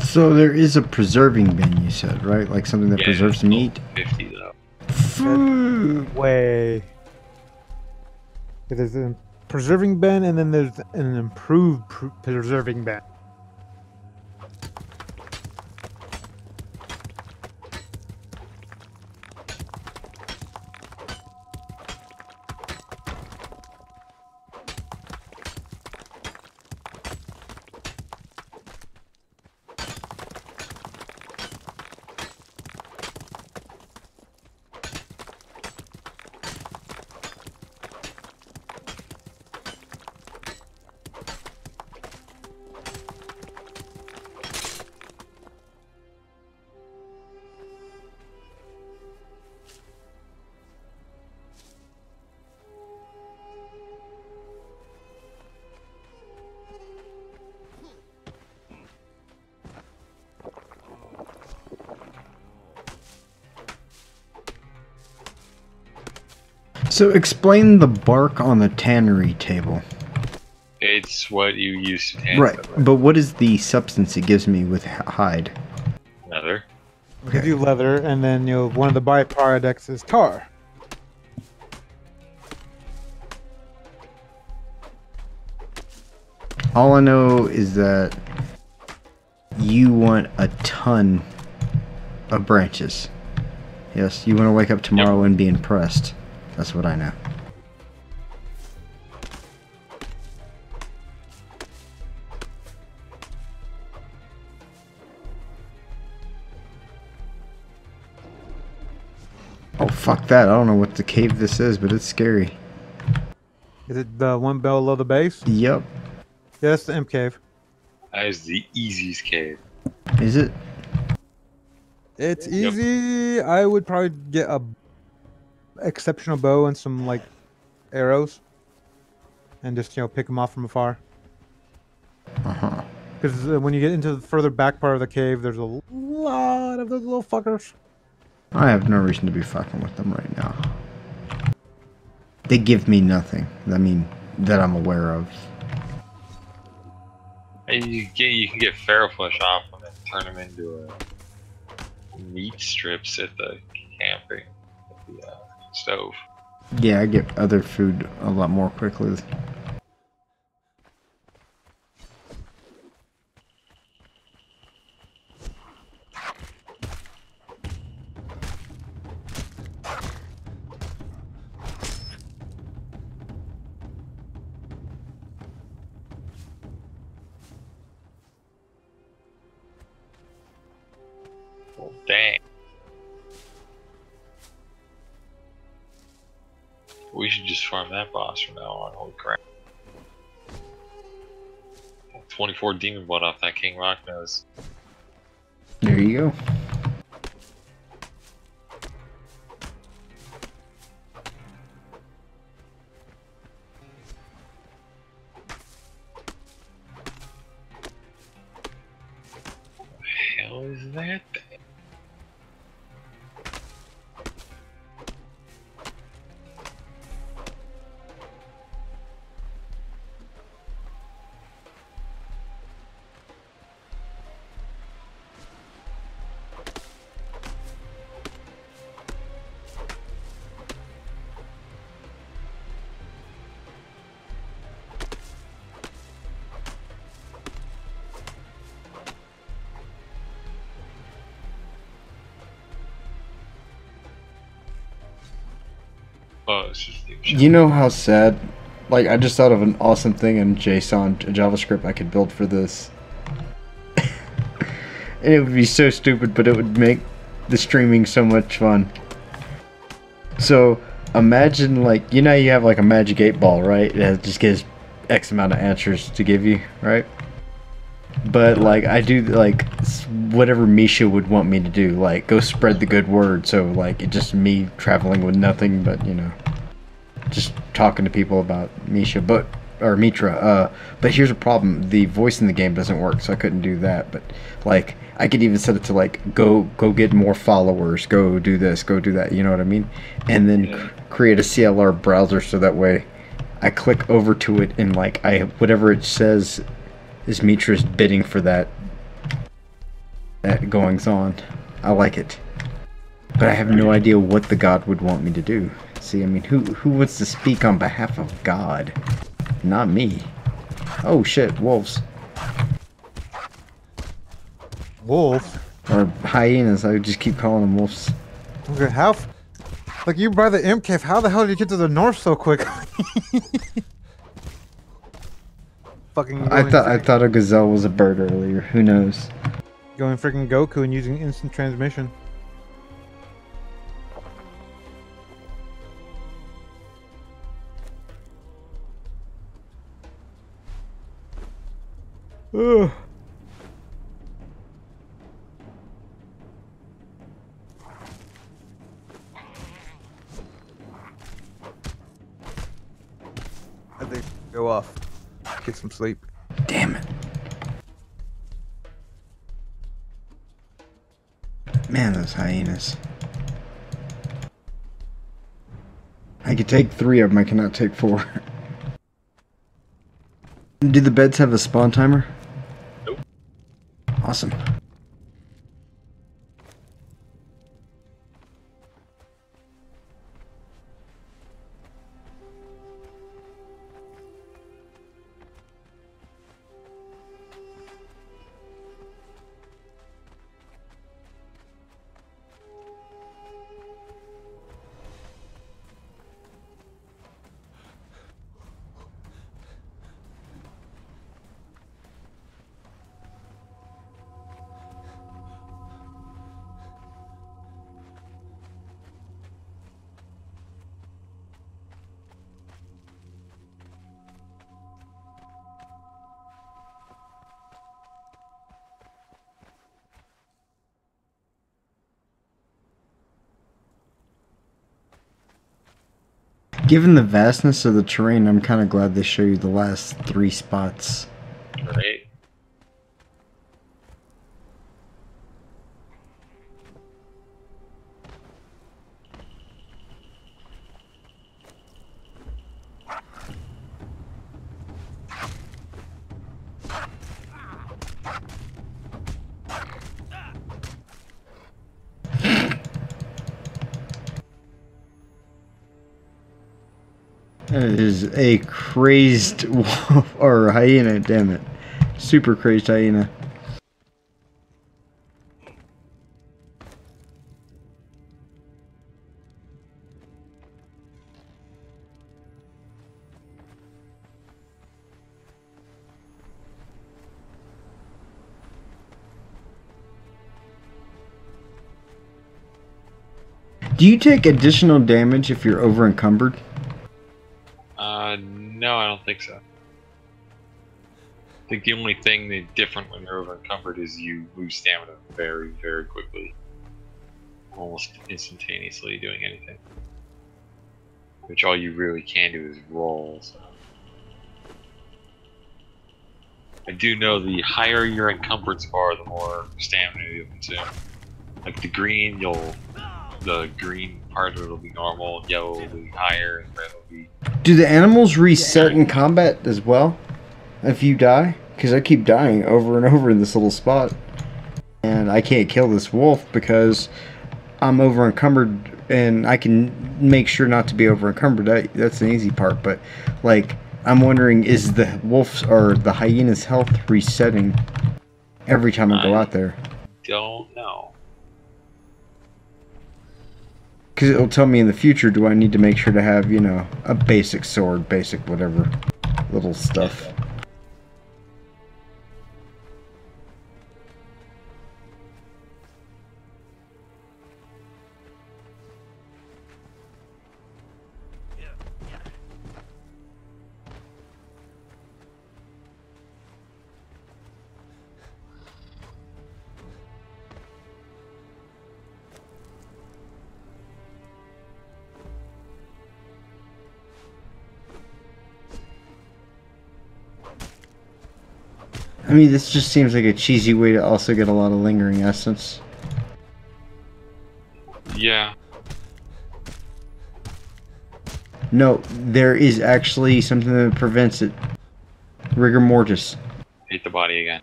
So there is a preserving bin, you said, right? Like something that preserves meat? 50 though. Way. There's a preserving bin, and then there's an improved preserving bin. So explain the bark on the tannery table. It's what you use to tan Right, stuff. but what is the substance it gives me with hide? Leather. Gives you leather, and then one of the byproducts is tar. All I know is that you want a ton of branches. Yes, you want to wake up tomorrow and be impressed. That's what I know. Oh, fuck that. I don't know what the cave this is, but it's scary. Is it the one below the base? Yep. Yeah, that's the imp cave. That is the easiest cave. Is it? It's easy. I would probably get a exceptional bow and some like arrows, and just pick them off from afar. Because when you get into the further back part of the cave, there's a lot of those little fuckers. I have no reason to be fucking with them right now. They give me nothing. I mean, that I'm aware of. And you can get feral flesh off them and turn them into meat strips at the camping, at the stove. Yeah, I get other food a lot more quickly. Well, dang. We should just farm that boss from now on. Holy crap. 24 demon blood off that King Rock nose. There you go. What the hell is that thing? Oh, it's just You know how sad? Like, I just thought of an awesome thing in JSON, JavaScript I could build for this. And it would be so stupid, but it would make the streaming so much fun. So, imagine, like, you know you have, like, a magic 8-ball, right? It just gives X amount of answers to give you, right? But, like, I do, like, whatever Misha would want me to do. Like, go spread the good word. So, like, it's just me traveling with nothing but, just talking to people about Misha. Or Mitra. But here's a problem. The voice in the game doesn't work, so I couldn't do that. But, like, I could even set it to, like, go get more followers. Go do this. Go do that. You know what I mean? And then create a CLR browser so that way I click over to it and, like, whatever it says is Mitras bidding for that. goings on. I like it. But I have no idea what the god would want me to do. See, I mean, who wants to speak on behalf of God? Not me. Oh shit, wolves. Wolves? Or hyenas, I just keep calling them wolves. Okay, like you by the imp cave, how the hell did you get to the north so quick? Fucking I thought a gazelle was a bird earlier. Who knows? going freaking Goku and using instant transmission. Ugh. I think go off. Get some sleep. Damn it. Man, those hyenas. I could take 3 of them, I cannot take 4. Do the beds have a spawn timer? Nope. Awesome. Given the vastness of the terrain, I'm kind of glad they show you the last 3 spots. Right. That is a crazed wolf, or hyena, damn it. Super crazed hyena. Do you take additional damage if you're over encumbered? No, I don't think so. I think the only thing that's different when you're over encumbered is you lose stamina very, very quickly. Almost instantaneously doing anything. Which all you really can do is roll, so. I do know the higher your encumbrance bar, the more stamina you'll consume. Like the green, the green part of it will be normal, yellow will be higher, and red will be... Do the animals reset in combat as well if you die? Because I keep dying over and over in this little spot. And I can't kill this wolf because I'm over encumbered, and I can make sure not to be over encumbered. That's the easy part, but like, I'm wondering, is the wolf's or the hyena's health resetting every time I go out there? Don't know. Because it'll tell me in the future, do I need to make sure to have, you know, a basic sword, basic whatever, little stuff. I mean, this just seems like a cheesy way to also get a lot of lingering essence. Yeah. No, there is actually something that prevents it. Rigor mortis. Hit the body again.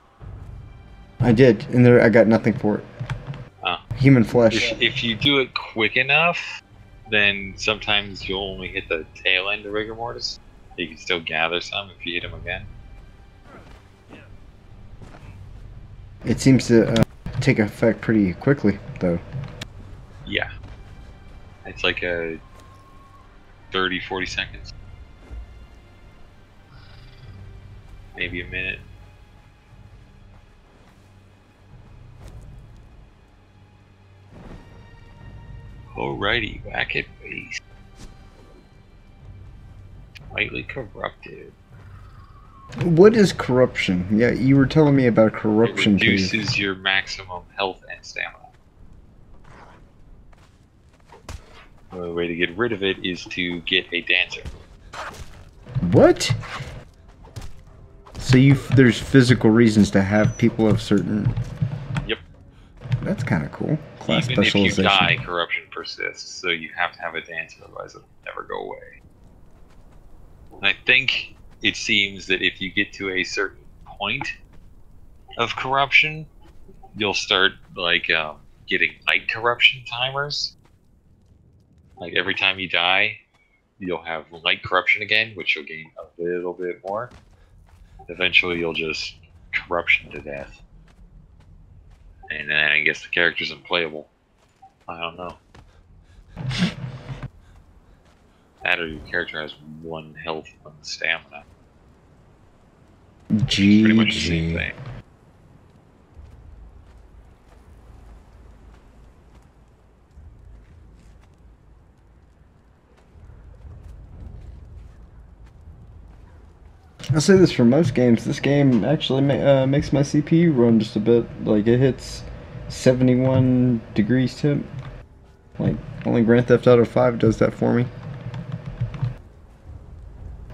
I did, and there I got nothing for it. Oh. Human flesh. If you do it quick enough, then sometimes you'll only hit the tail end of rigor mortis. You can still gather some if you hit them again. It seems to take effect pretty quickly, though. Yeah. It's like a 30, 40 seconds. Maybe a minute. Alrighty, whack it base. Slightly corrupted. What is corruption? Yeah, you were telling me about corruption. It reduces your maximum health and stamina. The way to get rid of it is to get a dancer. What? So there's physical reasons to have people of certain... Yep. That's kind of cool. Class Even if you specialization. die, corruption persists, so you have to have a dancer, otherwise it'll never go away. And I think it seems that if you get to a certain point of corruption, you'll start like getting light corruption timers. Like every time you die, you'll have light corruption again, which you'll gain a little bit more. Eventually, you'll just corruption to death, and then I guess the character's unplayable. I don't know. That or your character has 1 health, 1 stamina. Pretty much the same thing. I'll say this for most games. This game actually makes my CPU run just a bit. Like, it hits 71 degrees temp. Like, only Grand Theft Auto 5 does that for me.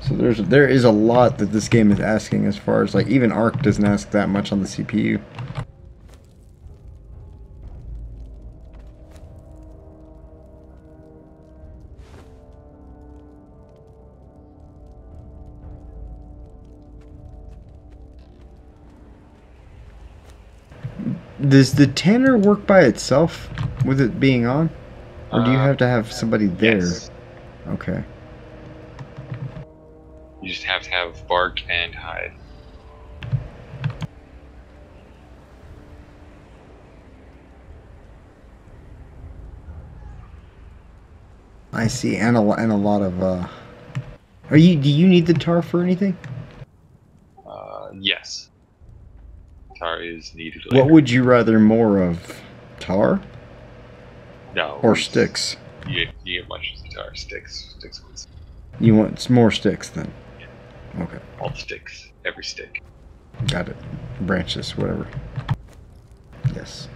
So there is a lot that this game is asking as far as, like, even Arc doesn't ask that much on the CPU. Does the tanner work by itself with it being on? Or do you have to have somebody there? Yes. Okay. You just have to have bark and hide. I see, and a lot of do you need the tar for anything? Yes. Tar is needed later. What would you rather more of? Tar? No. Or sticks? You get much as the tar. Sticks. Sticks wins. You want more sticks then? Yeah. Okay. All the sticks. Every stick. Got it. Branches, whatever. Yes.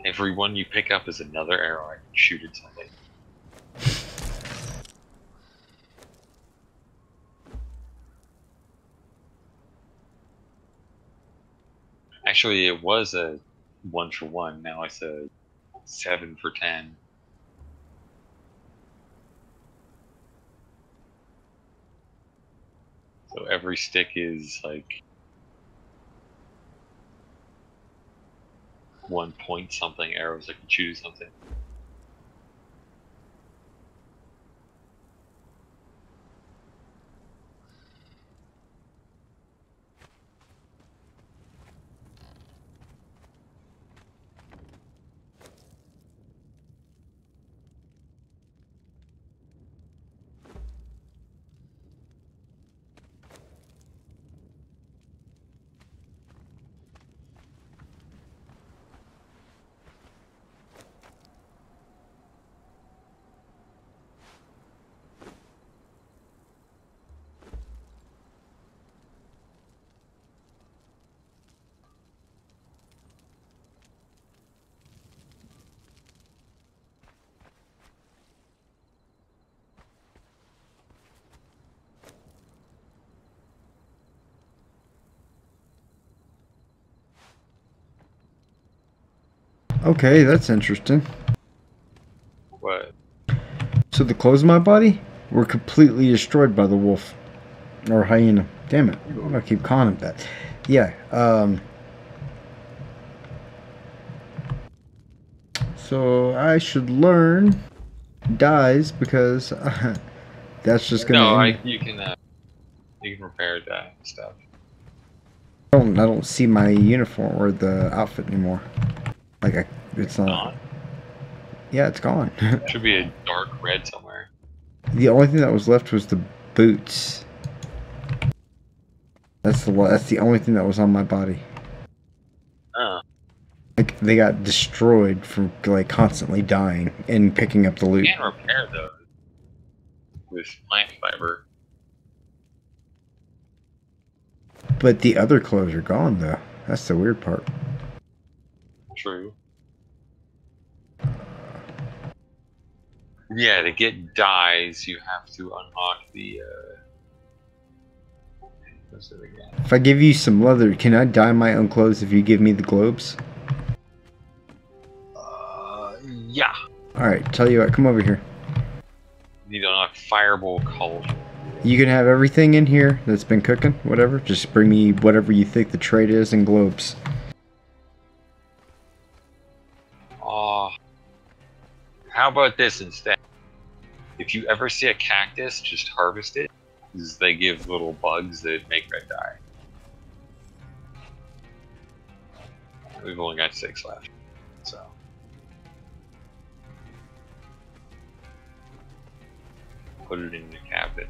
Every one you pick up is another arrow I can shoot at something. Actually, it was a 1 for 1. Now it's a 7 for 10. So every stick is like 1 point something arrows I can shoot something. Okay, that's interesting. What? So the clothes on my body were completely destroyed by the wolf. Or hyena. Damn it. I'm gonna keep calling it that. Yeah. So I should learn dyes because that's just gonna No, end. you can repair that stuff. I don't see my uniform or the outfit anymore. Like it's It's not. gone. Yeah, it's gone. Should be a dark red somewhere. The only thing that was left was the boots. That's the only thing that was on my body. Oh, Like they got destroyed from like constantly dying and picking up the you loot. can repair those with plant fiber. But the other clothes are gone though. That's the weird part. True. Yeah, to get dyes, you have to unlock the. What's it again? If I give you some leather, can I dye my own clothes if you give me the globes? Yeah. Alright, tell you what, come over here. You need to unlock fireball cauldron. You can have everything in here that's been cooking, whatever. Just bring me whatever you think the trade is and globes. How about this instead? If you ever see a cactus, just harvest it, because they give little bugs that make red dye. We've only got 6 left, so. Put it in the cabinet.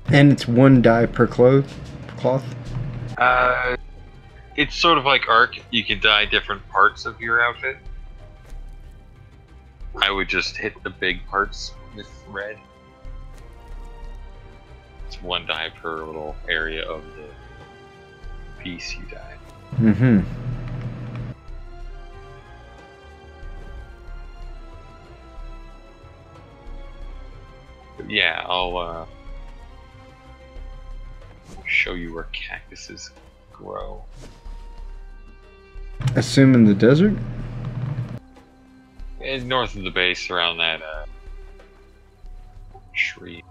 And it's one dye per cloth. It's sort of like Arc. You can dye different parts of your outfit. I would just hit the big parts with red. It's one dye per little area of the piece you dye. Mm-hmm. But yeah, I'll show you where cactuses grow. Assume in the desert? And north of the base, around that tree.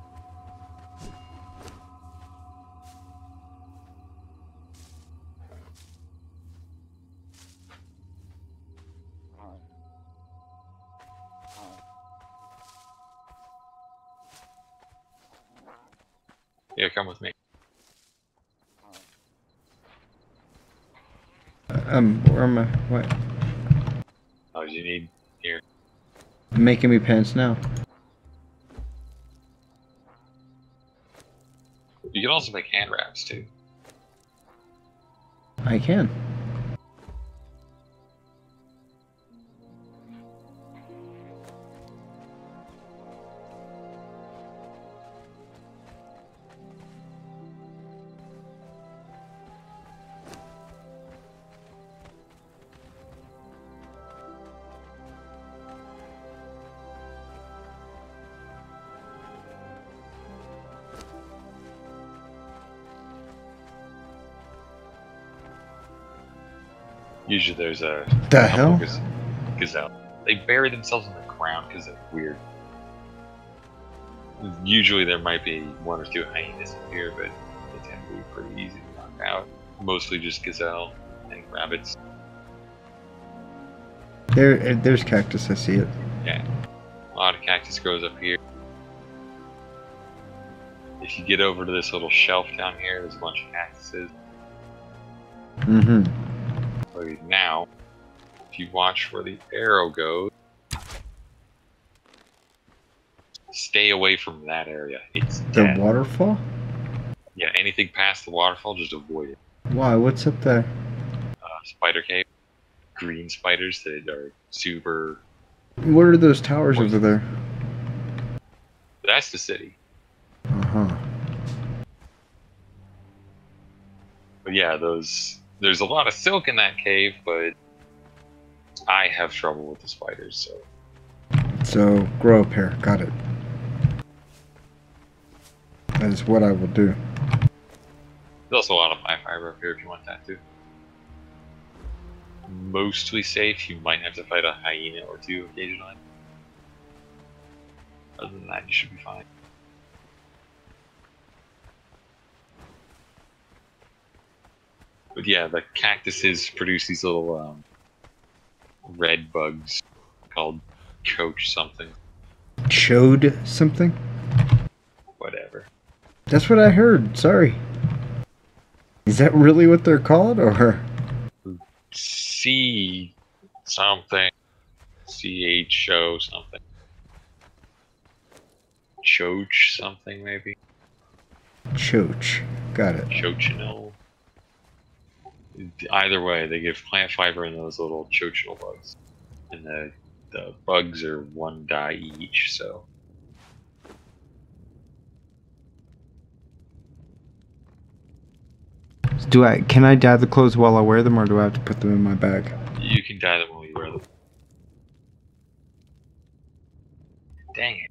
Yeah, come with me. Where am I? What? Oh, you need here. Making me pants now. You can also make hand wraps too. I can. Usually there's a The hell? gazelle. They bury themselves in the ground because they're weird. Usually there might be 1 or 2 hyenas in here, but they tend to be pretty easy to knock out. Mostly just gazelle and rabbits. There's cactus. I see it. Yeah, a lot of cactus grows up here. If you get over to this little shelf down here, there's a bunch of cactuses. Mm-hmm. Now, if you watch where the arrow goes, stay away from that area. It's The dead. waterfall? Yeah, anything past the waterfall, just avoid it. Why? What's up there? Spider cave. Green spiders that are super... What are those towers over there? That's the city. Uh-huh. But yeah, there's a lot of silk in that cave, but I have trouble with the spiders, so... So, grow up here. Got it. That is what I will do. There's also a lot of pine fiber up here if you want that too. Mostly safe. You might have to fight a hyena or two occasionally. Other than that, you should be fine. But yeah, the cactuses produce these little red bugs called coach something. Chode something? Whatever. That's what I heard. Sorry. Is that really what they're called, or? C something. CHO something. Choach something maybe. Choach. Got it. Chochinol. Either way, they give plant fiber in those little chochinol bugs, and the bugs are 1 die each. So Can I dye the clothes while I wear them, or do I have to put them in my bag? you can dye them while you wear them. Dang it!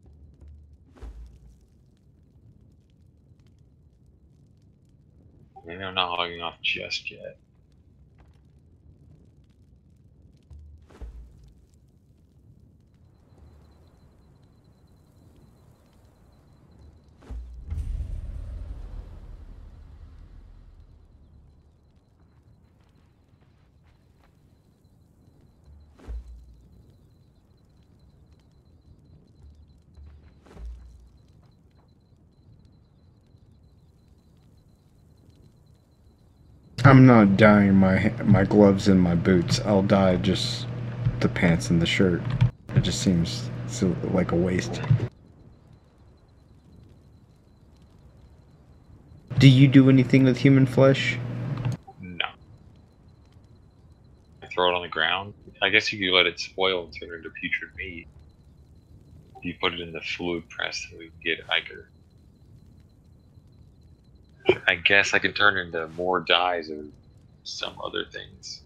Maybe I'm not logging off just yet. I'm not dyeing my gloves and my boots. I'll dye just the pants and the shirt. It just seems so, like a waste. Do you do anything with human flesh? No. I throw it on the ground. I guess you could let it spoil and turn into putrid meat. If you put it in the fluid press, then we can get Iker. I guess I can turn into more dyes or some other things.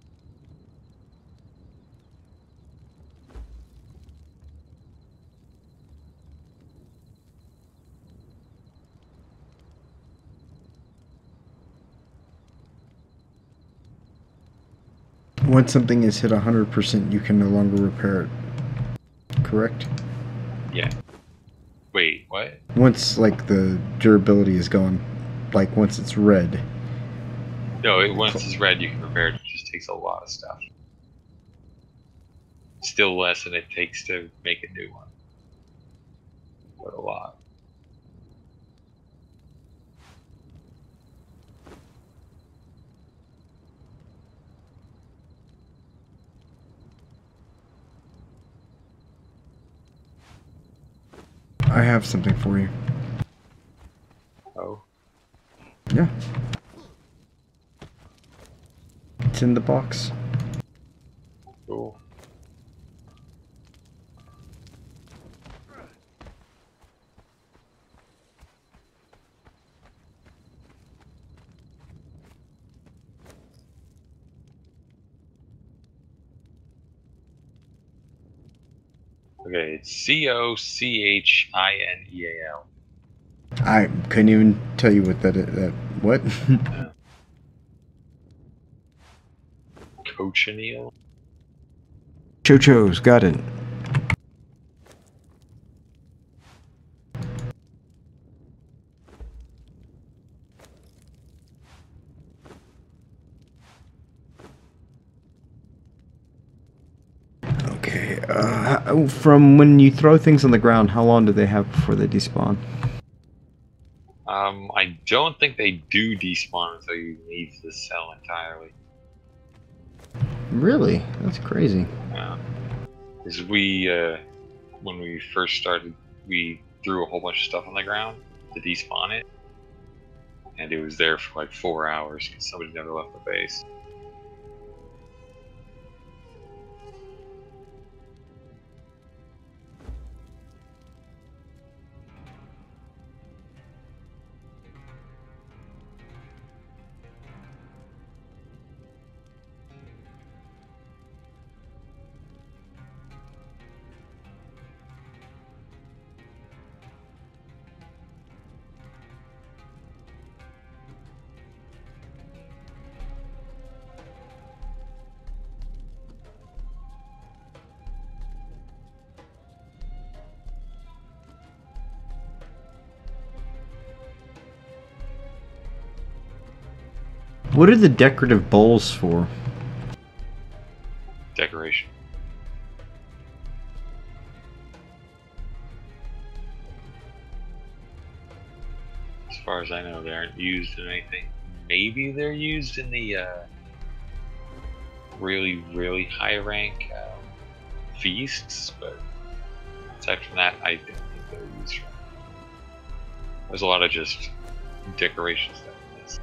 Once something is hit 100%, you can no longer repair it. Correct? Yeah. Wait, what? Once, like, the durability is gone, like, once it's red. No, once it's red, you can repair it. It just takes a lot of stuff. Still less than it takes to make a new one. But a lot. I have something for you. Oh. Yeah. It's in the box. Cool. Okay, it's COCHINEAL. I couldn't even tell you what that what? Cochineal? Chochos, got it. Okay, from when you throw things on the ground, how long do they have before they despawn? I don't think they do despawn until you leave the cell entirely. Really? That's crazy. Because when we first started, we threw a whole bunch of stuff on the ground to despawn it, and it was there for like 4 hours because somebody never left the base. What are the decorative bowls for? Decoration. As far as I know, they aren't used in anything. Maybe they're used in the really, really high rank feasts, but aside from that, I don't think they're used for. There's a lot of just decoration stuff in this.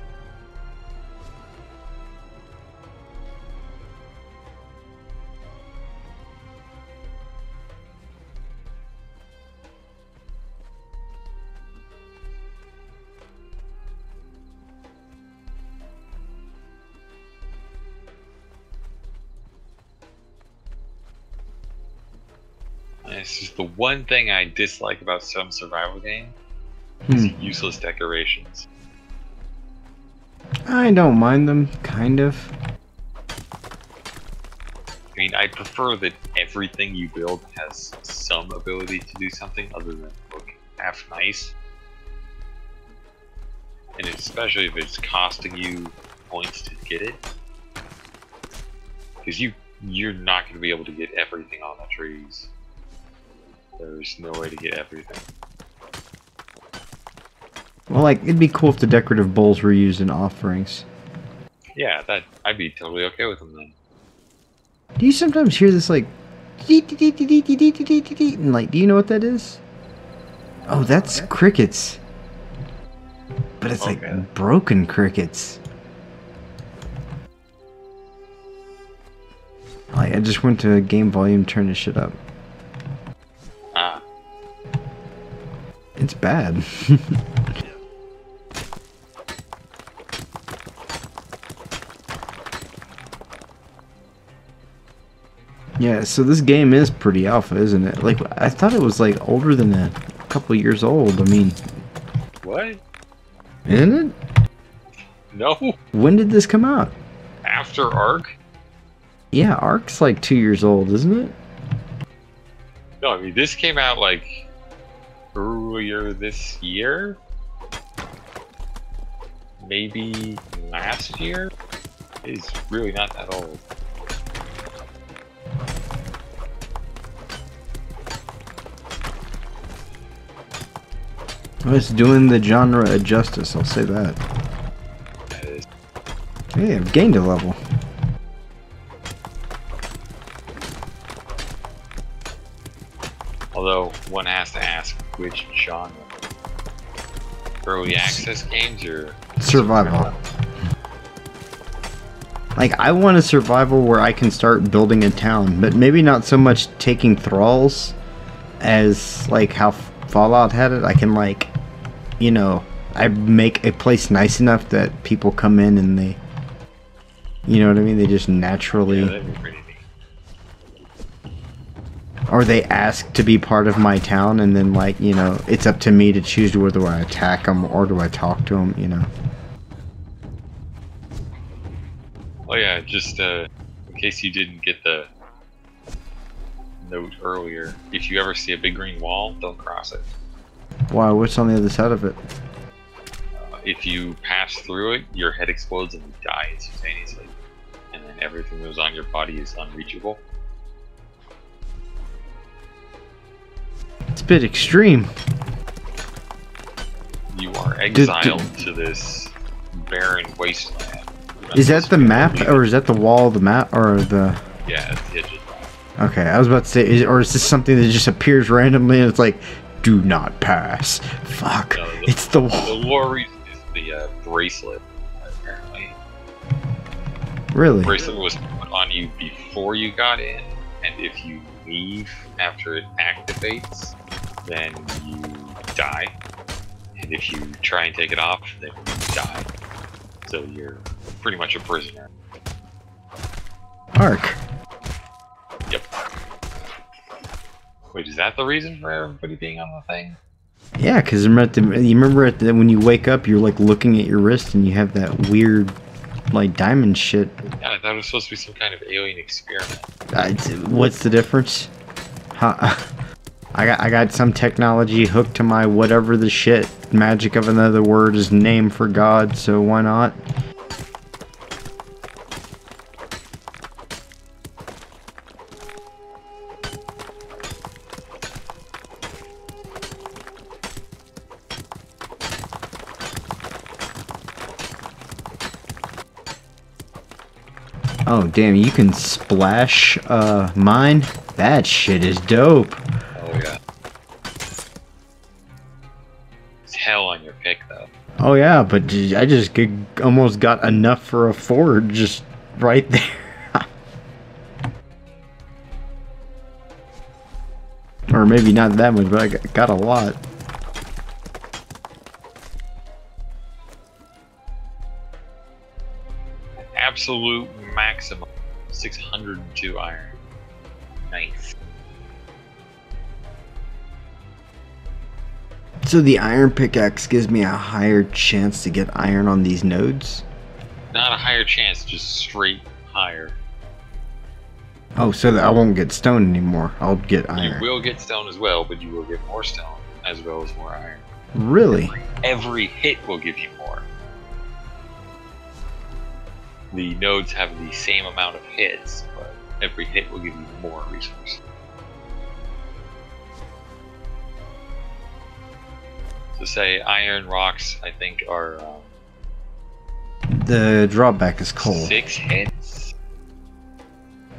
It's just the one thing I dislike about some survival game is useless decorations. I don't mind them, kind of. I mean, I prefer that everything you build has some ability to do something other than look half nice. And especially if it's costing you points to get it. Because you're not going to be able to get everything on the trees. There's no way to get everything. Well, like, it'd be cool if the decorative bowls were used in offerings. Yeah, I'd be totally okay with them then. Do you sometimes hear this, like, and like, do you know what that is? Oh, that's crickets. But it's like broken crickets. Like, I just went to game volume, turned this shit up. Ah. It's bad. Yeah, so this game is pretty alpha, isn't it? Like, I thought it was, like, older than a couple years old. I mean... What? Isn't it? No. When did this come out? After Ark? Yeah, Ark's, like, 2 years old, isn't it? No, I mean, this came out, like, earlier this year? Maybe last year? It's really not that old. Well, it's doing the genre a justice, I'll say that. Hey, I've gained a level. Although, one has to ask which genre. Early access games or... Survival. Like, I want a survival where I can start building a town, but maybe not so much taking thralls as, like, how Fallout had it. I can, like, you know, I make a place nice enough that people come in and they, you know what I mean? They just naturally... Yeah, that'd be pretty neat. Or they ask to be part of my town, and then, like, you know, it's up to me to choose whether I attack them or do I talk to them, you know. Oh yeah, just in case you didn't get the note earlier, if you ever see a big green wall, don't cross it. Why? What's on the other side of it? If you pass through it, your head explodes and you die instantaneously. And then everything that was on your body is unreachable. It's a bit extreme. You are exiled to this barren wasteland. Is that the map, or is that the wall of the map, or the... Yeah, it's the edge of the map. Okay, I was about to say, or is this something that just appears randomly and it's like, do not pass. Fuck, No, it's the wall. The lore reason is the bracelet, apparently. Really? The bracelet was put on you before you got in, and if you leave after it activates, then you die. And if you try and take it off, then you die. So you're pretty much a prisoner. Ark. Yep. Wait, is that the reason for everybody being on the thing? Yeah, because you remember when you wake up, you're like looking at your wrist and you have that weird, like, diamond shit. Yeah, I thought it was supposed to be some kind of alien experiment. What's the difference? Huh? I got some technology hooked to my whatever the shit magic of another word is name for God, so why not? Oh, damn, you can splash mine? That shit is dope. Oh, yeah. It's hell on your pick, though. Oh, yeah, but I just almost got enough for a Ford just right there. Or maybe not that much, but I got a lot. Absolute maximum 602 iron. Nice. So the iron pickaxe gives me a higher chance to get iron on these nodes? Not a higher chance, just straight higher. Oh, so that I won't get stone anymore. I'll get iron. You will get stone as well, but you will get more stone as well as more iron. Really? Every hit will give you more. The nodes have the same amount of hits, but every hit will give you more resources. So say iron rocks, I think, are The drawback is coal, 6 hits,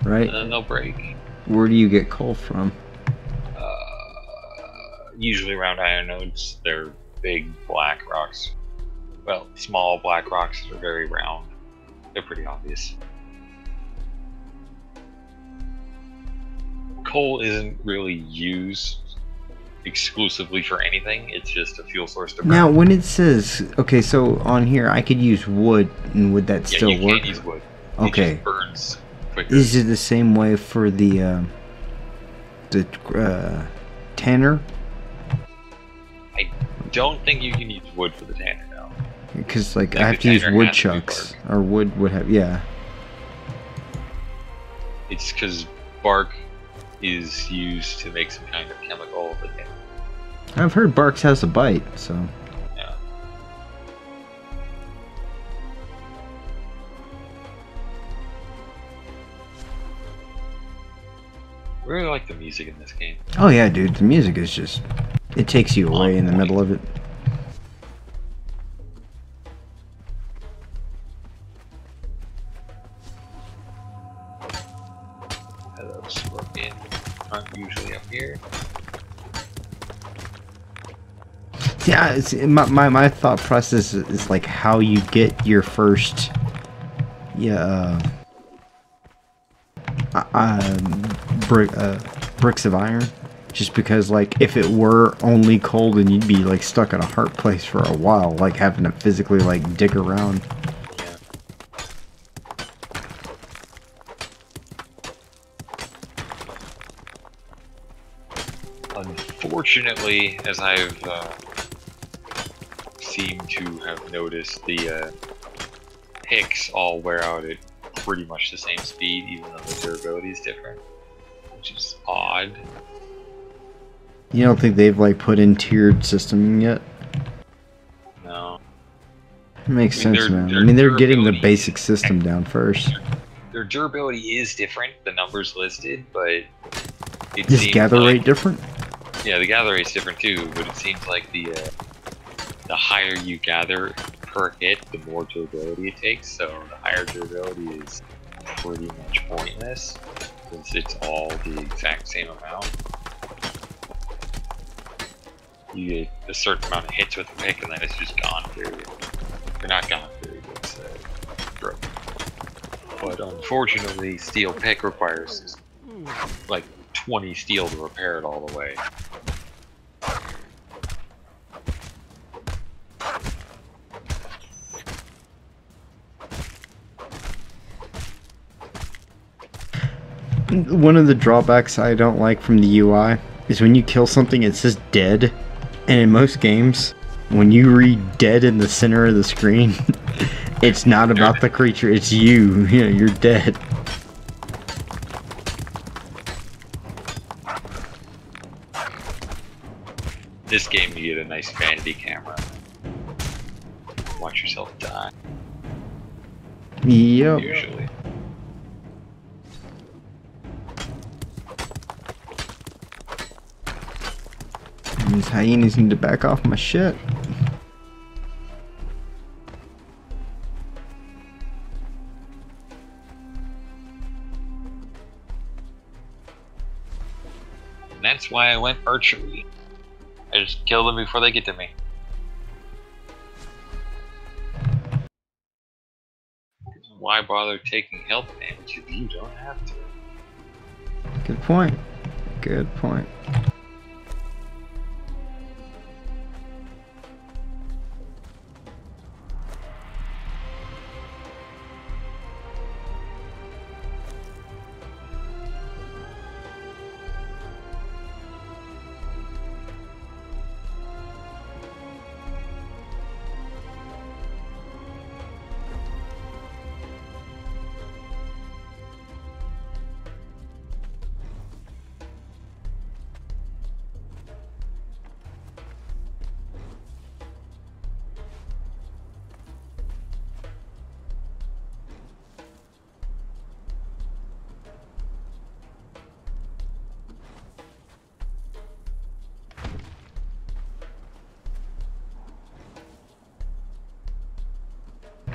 right? and then they'll break. Where do you get coal from? Usually around iron nodes, they're big black rocks. Well, small black rocks that are very round. They're pretty obvious. Coal isn't really used exclusively for anything. It's just a fuel source to burn. Now, when it says, okay, so on here I could use wood, and would that Yeah, still you work? can use wood. Okay. It just burns quicker. Is it the same way for the tanner? I don't think you can use wood for the tanner now. Because like Like I have the to use tanner wood has to be chucks, or wood would have, yeah. It's because bark is used to make some kind of chemical that they, I've heard Barks has a bite, so. yeah. I really like the music in this game. Oh yeah, dude, the music is just, it takes you away in the middle of it. Hello, Scorpion. Aren't usually up here. Yeah, it's, my thought process is like how you get your first, bricks of iron. Just because, like, if it were only coal, then you'd be like stuck in a hard place for a while, like having to physically like dig around. Yeah. Unfortunately, as I've seemed to have noticed, the picks all wear out at pretty much the same speed, even though the durability is different, which is odd. You don't think they've like put in tiered system yet? No. It makes I mean, sense, their- man. their I mean, they're getting the durability- basic system down first. Their durability is different, the numbers listed, but it Is seems gather like, rate different? Yeah, the gather rate's different too, but it seems like the higher you gather per hit, the more durability it takes. So the higher durability is pretty much pointless since it's all the exact same amount. You get a certain amount of hits with the pick, and then it's just gone. Period. They're not gone. Period. It's broken. But unfortunately, steel pick requires like 20 steel to repair it all the way. One of the drawbacks I don't like from the UI is when you kill something, it says dead. And in most games, when you read dead in the center of the screen, it's not about the creature, it's you. Yeah, you're dead. This game, you get a nice vanity camera. Watch yourself die, Yep. usually. These hyenas need to back off my shit. that's why I went archery. I just kill them before they get to me. Why bother taking health damage if you don't have to? Good point. Good point.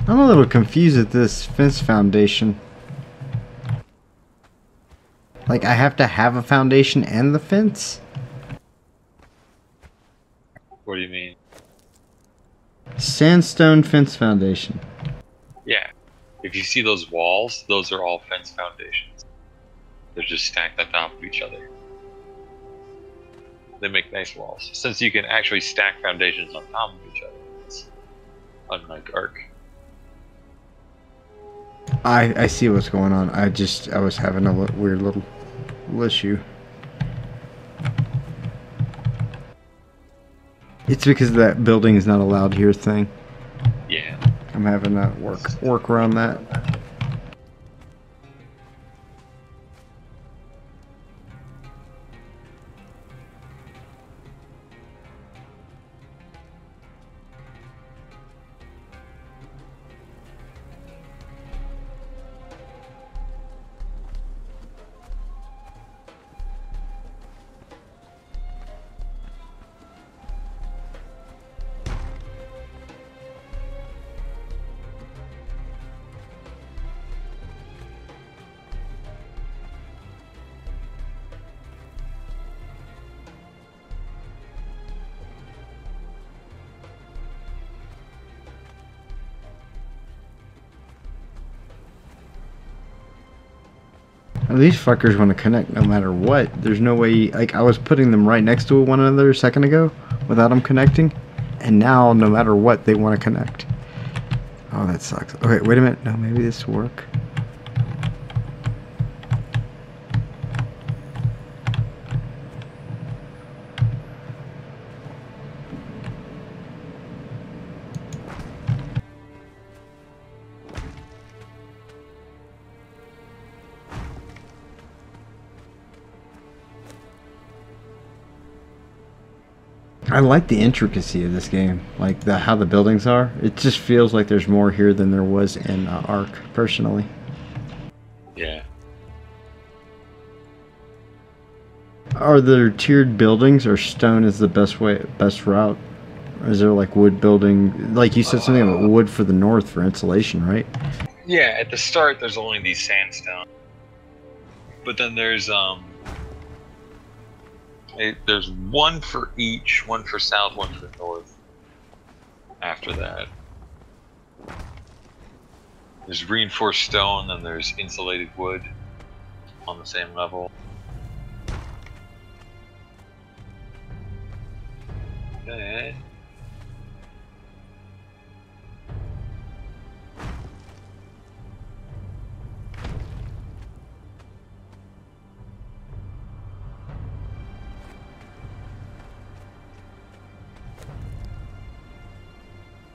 I'm a little confused at this fence foundation. Like, I have to have a foundation and the fence? What do you mean? Sandstone fence foundation. Yeah. If you see those walls, those are all fence foundations. They're just stacked on top of each other. They make nice walls. Since you can actually stack foundations on top of each other, it's unlike Ark. I see what's going on. I was having a weird little issue. It's because that building is not allowed here thing. Yeah. I'm having to work around that. These fuckers want to connect no matter what. There's no way, like, I was putting them right next to one another a second ago without them connecting, and now no matter what they want to connect. Oh, that sucks. Okay, wait a minute. No, maybe this will work. I like the intricacy of this game, like how the buildings are. It just feels like there's more here than there was in Ark, personally. Yeah. Are there tiered buildings, or stone is the best route? Or is there like wood building? Like you said something about wood for the north for insulation, right? Yeah, at the start there's only these sandstone. But then there's one for each, one for south, one for north. After that, there's reinforced stone, and there's insulated wood on the same level. Okay.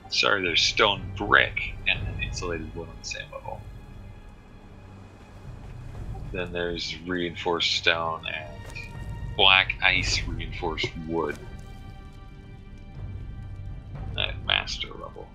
Sorry, there's stone brick and then insulated wood on the same level. Then there's reinforced stone and black ice reinforced wood at master level.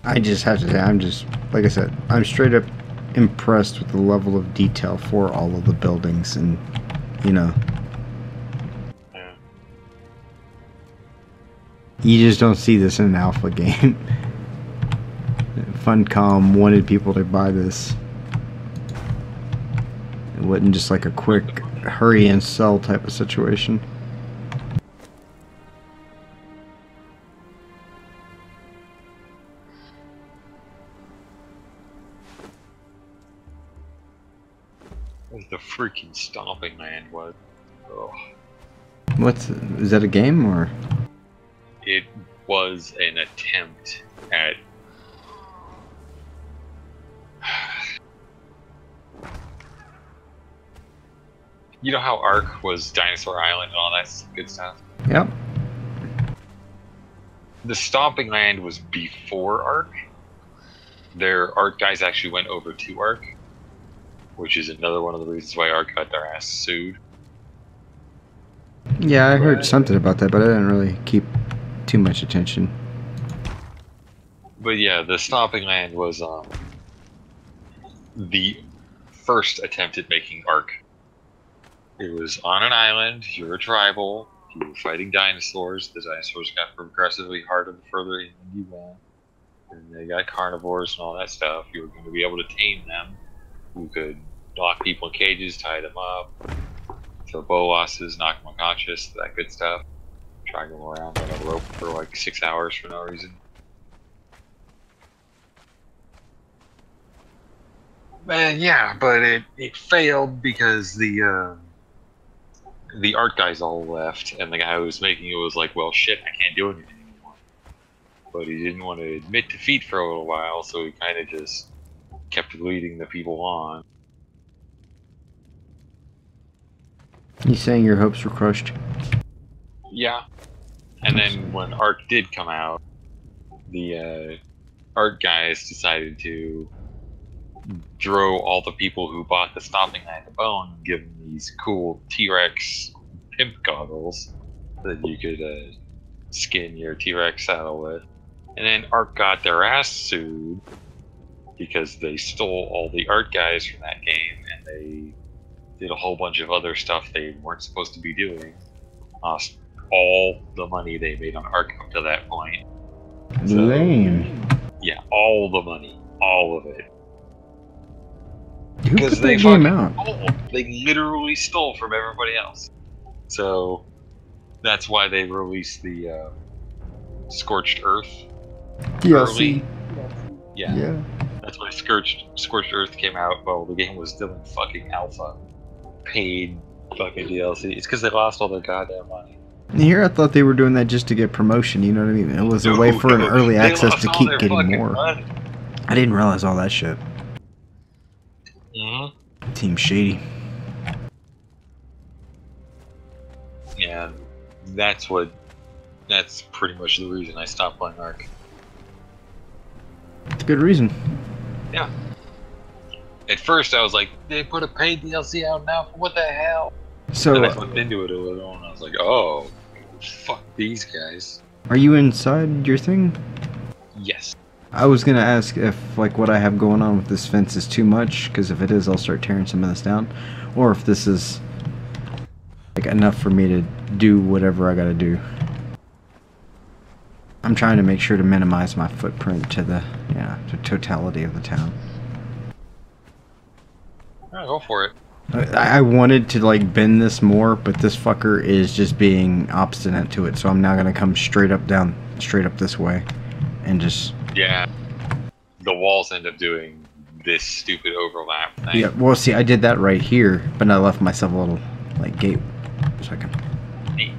I just have to say, I'm just like I said, I'm straight up impressed with the level of detail for all of the buildings, and you know, Yeah. you just don't see this in an alpha game. Funcom wanted people to buy this. It wasn't just like a quick hurry and sell type of situation. The freaking Stomping Land was. Oh. Is that a game or? It was an attempt at. You know how Ark was Dinosaur Island and all that good stuff? Yep. The Stomping Land was before Ark. Their Ark guys actually went over to Ark, which is another one of the reasons why Ark got their ass sued. Yeah, I heard something about that, but I didn't really keep too much attention. But yeah, the Stomping Land was the first attempt at making Ark. It was on an island, you were tribal, you were fighting dinosaurs, the dinosaurs got progressively harder the further in you went, and they got carnivores and all that stuff. You were going to be able to tame them. You could lock people in cages, tie them up, throw bolosses, knock them unconscious, that good stuff. Drag them around on a rope for like 6 hours for no reason. Yeah, but it failed because the art guys all left, and the guy who was making it was like, well, shit, I can't do anything anymore. But he didn't want to admit defeat for a little while, so he kind of just kept leading the people on. You saying your hopes were crushed? Yeah. And then when Ark did come out, the art guys decided to throw all the people who bought the Stomping Land a bone and give them these cool T-Rex pimp goggles that you could skin your T-Rex saddle with. And then Ark got their ass sued because they stole all the art guys from that game, and they did a whole bunch of other stuff they weren't supposed to be doing. Lost all the money they made on Ark up to that point. So, lame. Yeah, all the money. All of it. Who Because put they that game fucking out? stole. They literally stole from everybody else. So that's why they released the Scorched Earth DLC. early. Yeah. That's why Scorched Earth came out while the game was still in fucking alpha. Paid fucking DLC. It's because they lost all their goddamn money. Here I thought they were doing that just to get promotion, you know what I mean? It was a way for an early access to keep getting more. Money. I didn't realize all that shit. Mm-hmm. Team Shady. Yeah, that's pretty much the reason I stopped playing Ark. It's a good reason. Yeah. At first I was like, they put a paid DLC out now, what the hell? So, then I looked into it a little and I was like, oh, fuck these guys. are you inside your thing? Yes. I was gonna ask if, like, what I have going on with this fence is too much, because if it is, I'll start tearing some of this down. Or if this is, like, enough for me to do whatever I gotta do. I'm trying to make sure to minimize my footprint to the totality of the town. Yeah, go for it. I wanted to, like, bend this more, but this fucker is just being obstinate to it, so I'm now gonna come straight up this way, and just... Yeah. The walls end up doing this stupid overlap thing. Yeah, well, see, I did that right here, but I left myself a little, like, gate, so I can... Neat.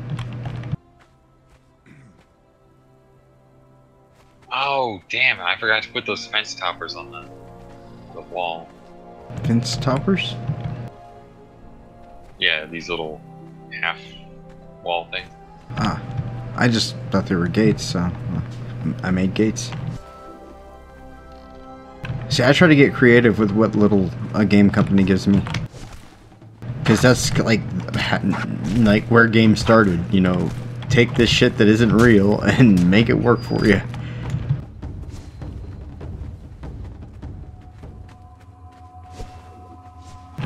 Oh, damn it. I forgot to put those fence toppers on the wall. Fence toppers? Yeah, these little half wall things. Ah, I just thought they were gates, so I made gates. See, I try to get creative with what little a game company gives me. Because that's like where games started, you know. Take this shit that isn't real and make it work for you.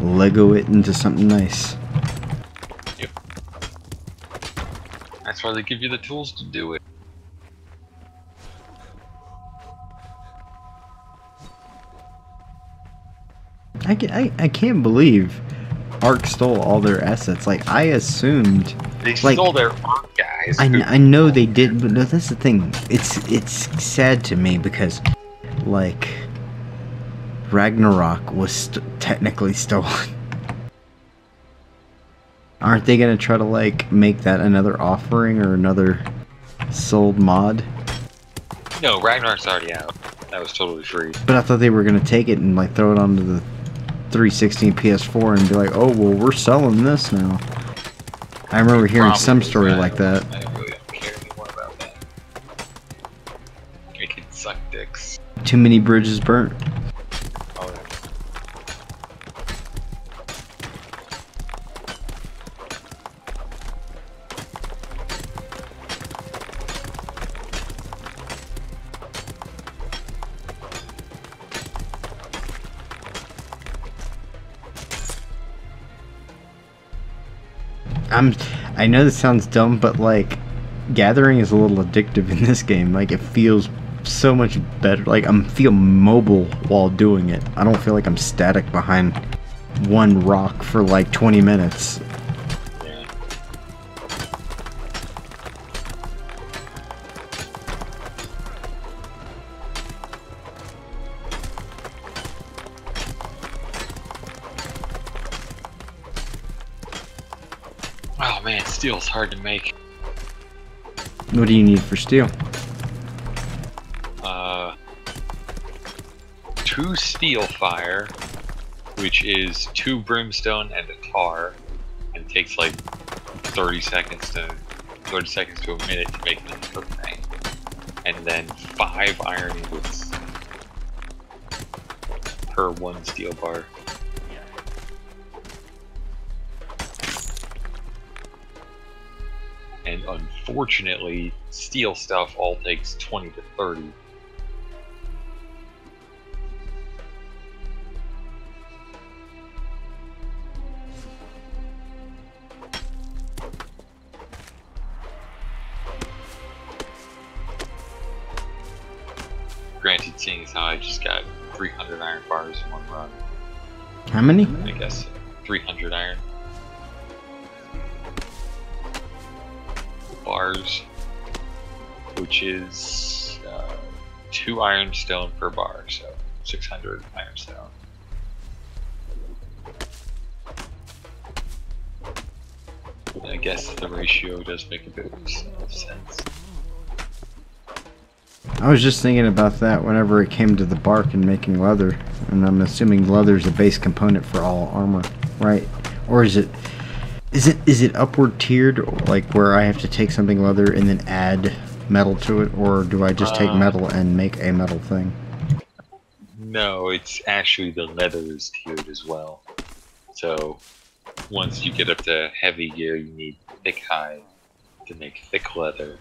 Lego it into something nice. Yep. That's why they give you the tools to do it. I can't believe Ark stole all their assets. Like, I assumed... They like, stole their art, guys. I know they did, but no, that's the thing. It's sad to me because, like, Ragnarok was technically stolen. Aren't they gonna try to, like, make that another offering or another sold mod? No, Ragnarok's already out. That was totally free. But I thought they were gonna take it and, like, throw it onto the 360 and PS4 and be like, oh, well, we're selling this now. I remember hearing some story like that. I really don't care anymore about that. It can suck dicks. Too many bridges burnt. Oh, yeah. I know this sounds dumb, but like, gathering is a little addictive in this game. Like, it feels so much better. Like, I feel mobile while doing it. I don't feel like I'm static behind one rock for like 20 minutes. Yeah. Oh man, steel's hard to make. What do you need for steel? 2 steel fire, which is 2 brimstone and a tar, and takes like 30 seconds to a minute to make the cook thing. And then 5 iron ingots per 1 steel bar. And unfortunately, steel stuff all takes 20 to 30. Granted, seeing as how I just got 300 iron bars in one run. How many? I guess 300 iron bars, which is 2 iron stone per bar, so 600 iron stone. And I guess the ratio does make a bit of sense. I was just thinking about that whenever it came to the bark and making leather, and I'm assuming leather is a base component for all armor, right? Or is it upward tiered, like where I have to take something leather and then add metal to it, or do I just take metal and make a metal thing? No, it's actually the leather is tiered as well. So once you get up to heavy gear, you need thick hide to make thick leather.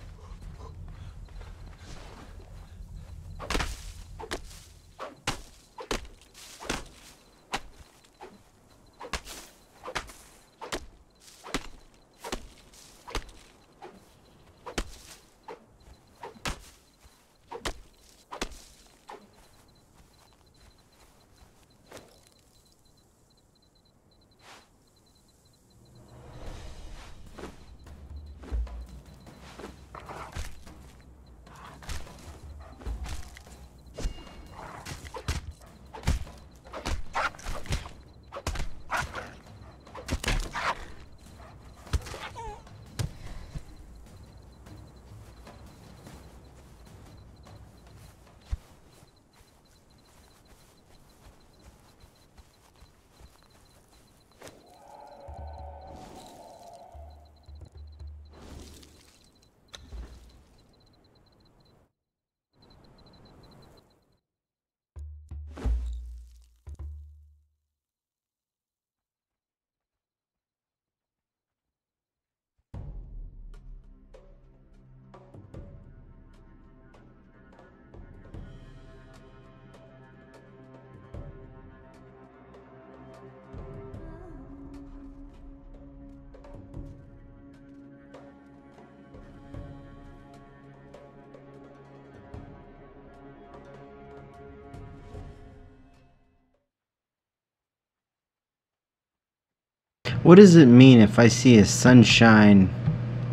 What does it mean if I see a sunshine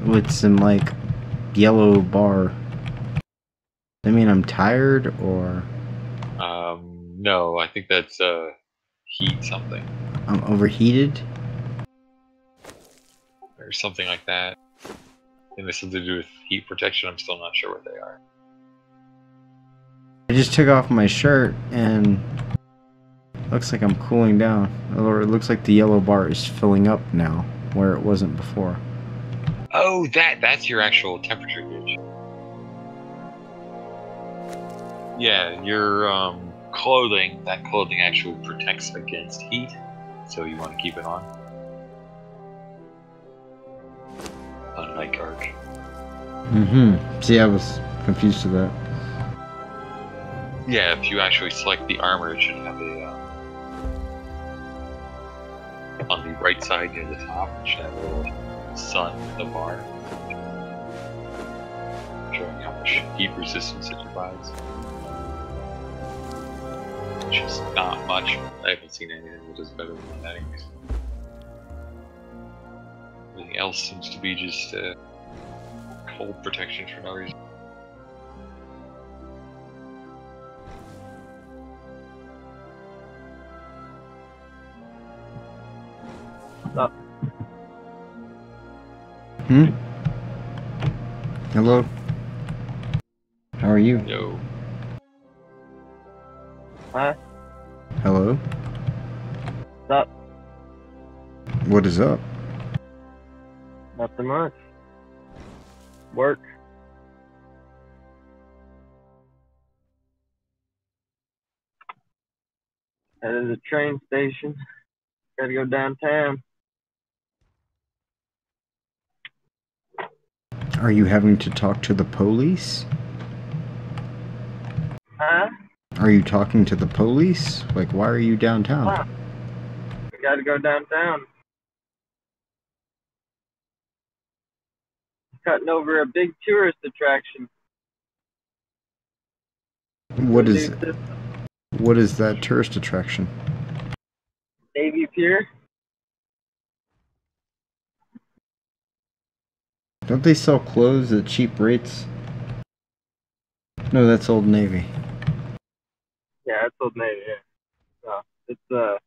with some, like, yellow bar? Does that mean I'm tired, or No, I think that's heat something I'm overheated? or something like that. And this has to do with heat protection. I'm still not sure what they are. I just took off my shirt, and looks like I'm cooling down. Or it looks like the yellow bar is filling up now, where it wasn't before. Oh, that's your actual temperature gauge. Yeah, your clothing, that clothing actually protects against heat, so you want to keep it on. Unlike Arc. Mm-hmm. See, I was confused to that. Yeah, if you actually select the armor, it should have a on the right side near the top, it should have a little sun with a bar showing how much heat resistance it provides. Which is not much. I haven't seen anything that does better than that anyways. Everything else seems to be just cold protection for no reason. Up. Hello? How are you? Yo. Huh? Hello? What's up? What is up? Nothing much. Work. Headed to the train station. Gotta go downtown. Are you having to talk to the police? Huh? Are you talking to the police? Like, why are you downtown? Huh? I gotta go downtown. Cutting over a big tourist attraction. What The is new system. what is that tourist attraction? Navy Pier. Don't they sell clothes at cheap rates? No, that's Old Navy. Yeah, that's Old Navy. Yeah. So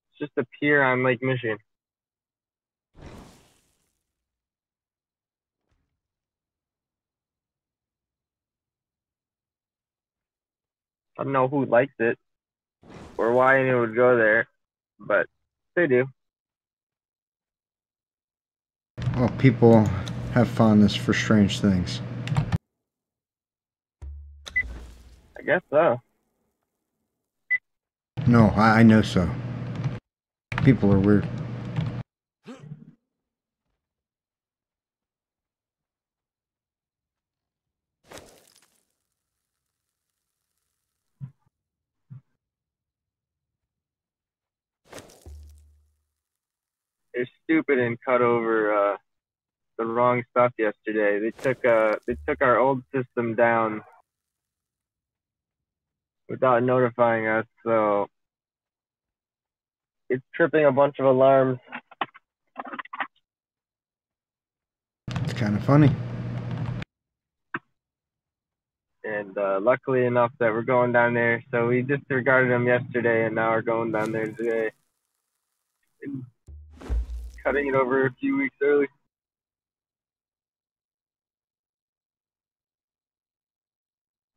it's just a pier on Lake Michigan. I don't know who likes it or why anyone would go there, but they do. Well, people have fondness for strange things. I guess so. No, I know so. People are weird. They're stupid and cut over the wrong stuff yesterday. They took our old system down without notifying us, so it's tripping a bunch of alarms. It's kind of funny. And luckily enough that we're going down there, so we disregarded them yesterday, and now we're going down there today, and cutting it over a few weeks early.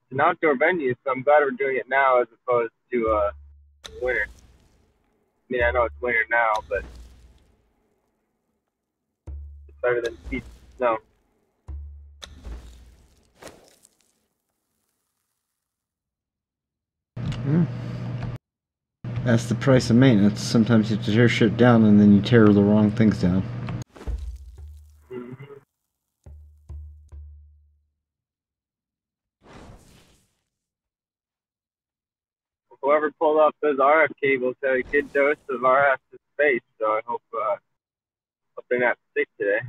It's an outdoor venue, so I'm glad we're doing it now as opposed to winter. I mean, I know it's winter now, but it's better than feet snow. That's the price of maintenance. Sometimes you have to tear shit down and then you tear the wrong things down. Mm-hmm. Whoever pulled off those RF cables had a good dose of RF to space, so I hope they're not sick today.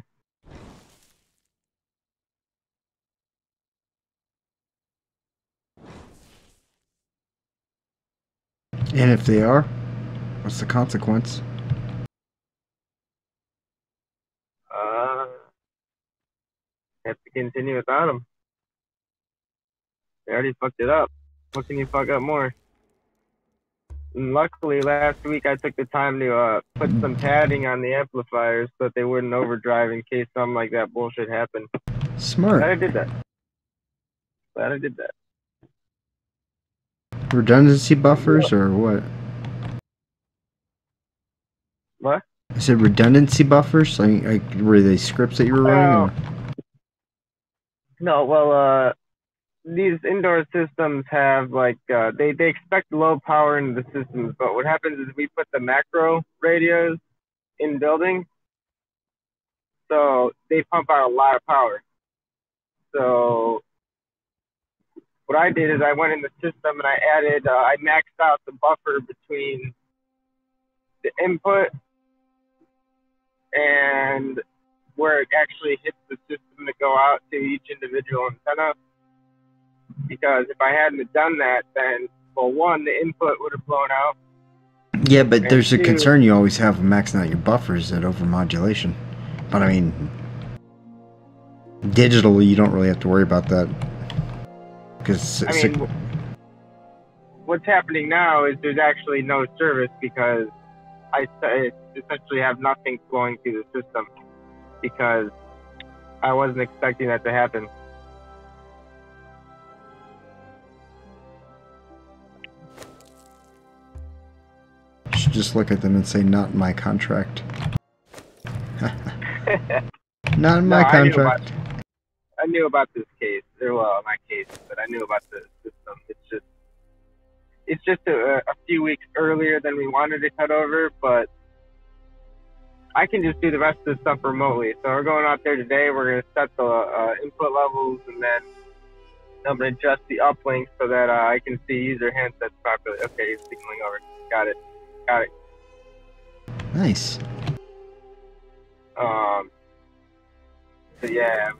And if they are, What's the consequence? Have to continue without them. They already fucked it up. What can you fuck up more? And luckily, last week I took the time to put some padding on the amplifiers so that they wouldn't overdrive in case something like that bullshit happened. Smart. Glad I did that. Glad I did that. Redundancy buffers or what? What? I said redundancy buffers? Like were they scripts that you were running? Or? No, well, these indoor systems have they expect low power in the systems, but what happens is we put the macro radios in buildings, so they pump out a lot of power. So what I did is I went in the system and I maxed out the buffer between the input and where it actually hits the system to go out to each individual antenna. Because if I hadn't done that, then, well, one, the input would have blown out. Yeah, but there's a concern you always have with maxing out your buffers at overmodulation. But I mean, digitally, you don't really have to worry about that. Because what's happening now is there's actually no service because I essentially have nothing flowing through the system because I wasn't expecting that to happen. You should just look at them and say, not in my contract. Not in my contract. I knew about this case. Well, my case, but I knew about the system. It's just a few weeks earlier than we wanted to cut over, but I can just do the rest of the stuff remotely. So we're going out there today. We're going to set the input levels, and then I'm going to adjust the uplink so that I can see user handsets properly. Okay, it's signaling over. Got it. Nice. So yeah,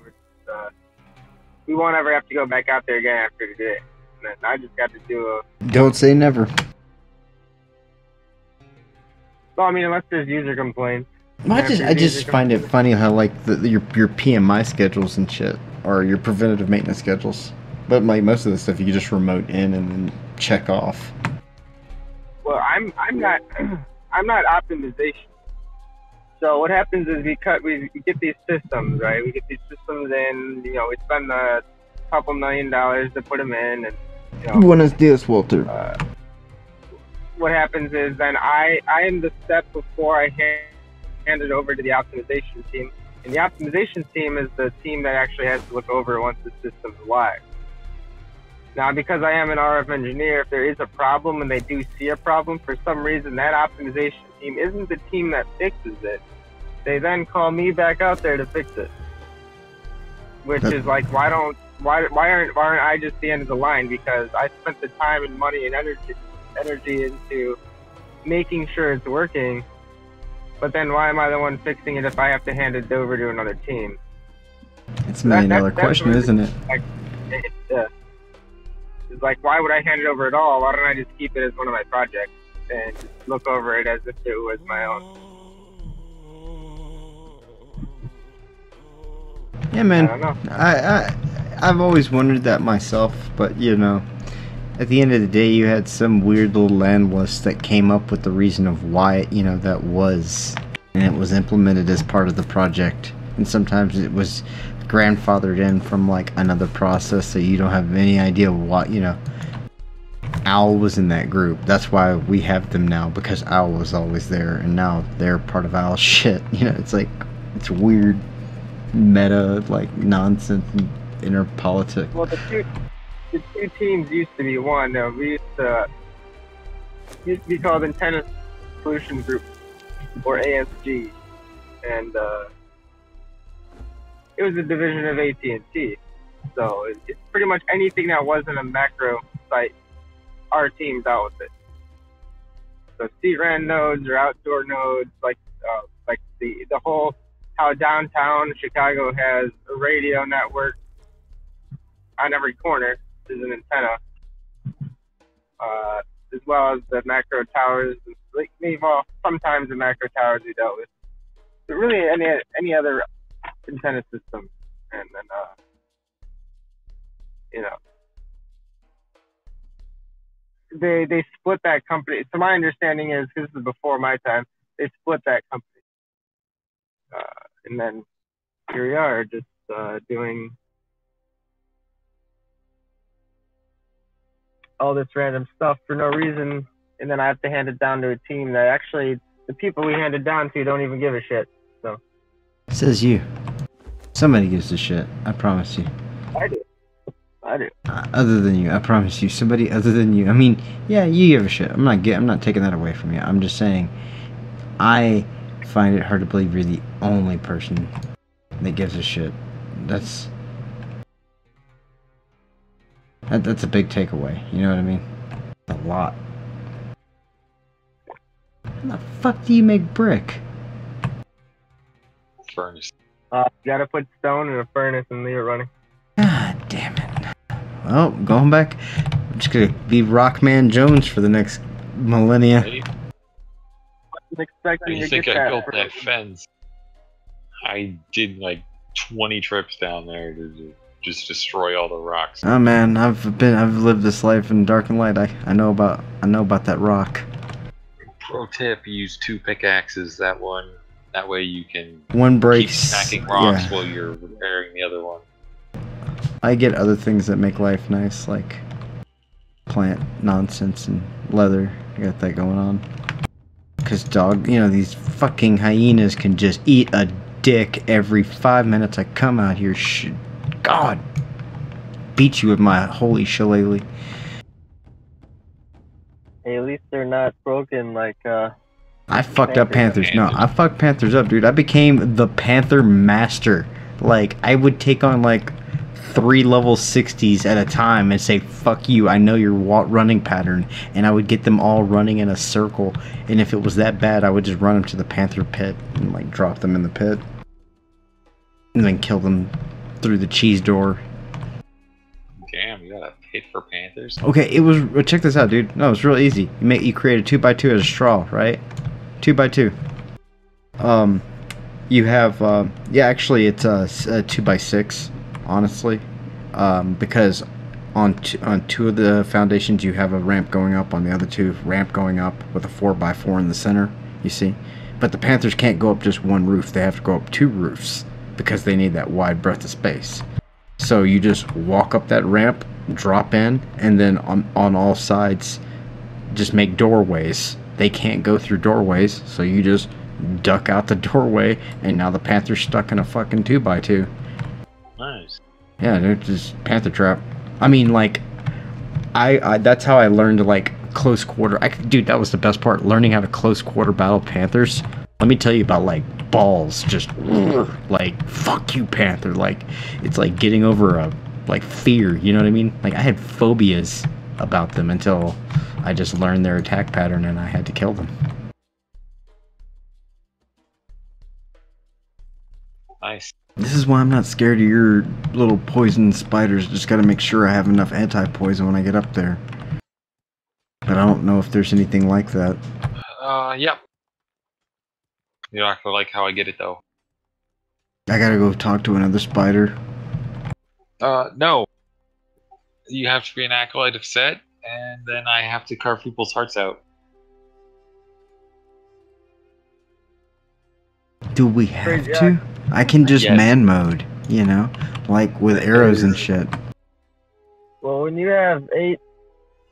we won't ever have to go back out there again after today. And then I just got to do Don't say never. Well, I mean, unless there's user complaints. Well, I just find it funny how like your PMI schedules and shit, or your preventative maintenance schedules. But like most of the stuff, you just remote in and then check off. Well, I'm not optimization. So what happens is we get these systems, right? We get these systems in, we spend a couple $1 million to put them in, and Buenos dias, Walter. What happens is then I am the step before I hand it over to the optimization team, and the optimization team is the team that actually has to look over once the system's live. Now, because I am an RF engineer, if there is a problem and they do see a problem, for some reason that optimization team isn't the team that fixes it. They then call me back out there to fix it, which is like, why aren't I just the end of the line? Because I spent the time and money and energy into making sure it's working, but then why am I the one fixing it if I have to hand it over to another team? It's a $1 million question, isn't it? It's like, why would I hand it over at all? Why don't I just keep it as one of my projects and just look over it as if it was my own? Yeah, man. I don't know. I've always wondered that myself, but at the end of the day, you had some weird little analyst that came up with the reason of why that was, and it was implemented as part of the project. And sometimes it was grandfathered in from like another process, so you don't have any idea what Owl was in that group. That's why we have them now, because Owl was always there, and now they're part of Owl's shit. It's like, it's weird meta like nonsense and inner politics. Well, the two teams used to be one. We used to be called Antenna Solution Group, or ASG, and it was a division of AT&T. So it's pretty much anything that wasn't a macro site, our team dealt with it. So CRAN nodes or outdoor nodes, like the whole, how downtown Chicago has a radio network on every corner is an antenna, as well as the macro towers, like well, sometimes the macro towers we dealt with, but really any other antenna system, and then you know, they split that company. So my understanding is, this is before my time, they split that company, and then here we are, just doing all this random stuff for no reason, and then I have to hand it down to a team that actually the people we hand it down to don't even give a shit. So Says you. Somebody gives a shit. I promise you. I do. Other than you, I promise you. Somebody other than you. I mean, yeah, you give a shit. I'm not taking that away from you. I'm just saying, I find it hard to believe you're the only person that gives a shit. That's a big takeaway. You know what I mean? A lot. How the fuck do you make brick? Furnace. You gotta put stone in a furnace and leave it running. God damn it. Well, going back, I'm just gonna be Rockman Jones for the next millennia. Hey, I'm expecting you to think get I that. built that fence? I did like 20 trips down there to just destroy all the rocks. Oh man, I've lived this life in dark and light. I know about that rock. Pro tip: use 2 pickaxes. That way you can One keep breaks. stacking rocks Yeah. while you're repairing the other one. I get other things that make life nice, like plant nonsense and leather. I got that going on. Cause these fucking hyenas can just eat a dick every 5 minutes I come out here. God, beat you with my holy shillelagh. Hey, at least they're not broken like I fucked up Panthers. No, I fucked Panthers up, dude. I became the Panther master. Like, I would take on like 3 level 60s at a time and say, fuck you, I know your running pattern. And I would get them all running in a circle. And if it was that bad, I would just run them to the Panther pit and like drop them in the pit. And then kill them through the cheese door. Damn, you got a pit for panthers? Okay, it was. Check this out, dude. No, it's real easy. You create a 2x2 as a straw, right? 2x2. You have. Yeah, actually, it's a 2x6. Honestly, because on 2 of the foundations you have a ramp going up. On the other 2, ramp going up with a 4x4 in the center. You see, but the Panthers can't go up just 1 roof. They have to go up 2 roofs because they need that wide breadth of space. So you just walk up that ramp, drop in, and then on all sides, just make doorways. They can't go through doorways, so you just duck out the doorway, and now the Panther's stuck in a fucking 2x2. Nice. Yeah, they're just Panther trap. I mean, like, I that's how I learned to, like, close quarter. Dude, that was the best part, learning how to close quarter battle Panthers. Let me tell you about, like, balls, just like, fuck you, Panther. Like, it's like getting over a like fear, you know what I mean? Like, I had phobias about them until I just learned their attack pattern and I had to kill them. Nice. This is why I'm not scared of your little poison spiders. Just gotta make sure I have enough anti-poison when I get up there. But I don't know if there's anything like that. Yep. You're not gonna like how I get it though. I gotta go talk to another spider. No. You have to be an acolyte of Set, and then I have to carve people's hearts out. Do we have to? I can just man mode, you know? Like with arrows and shit. Well, when you have 8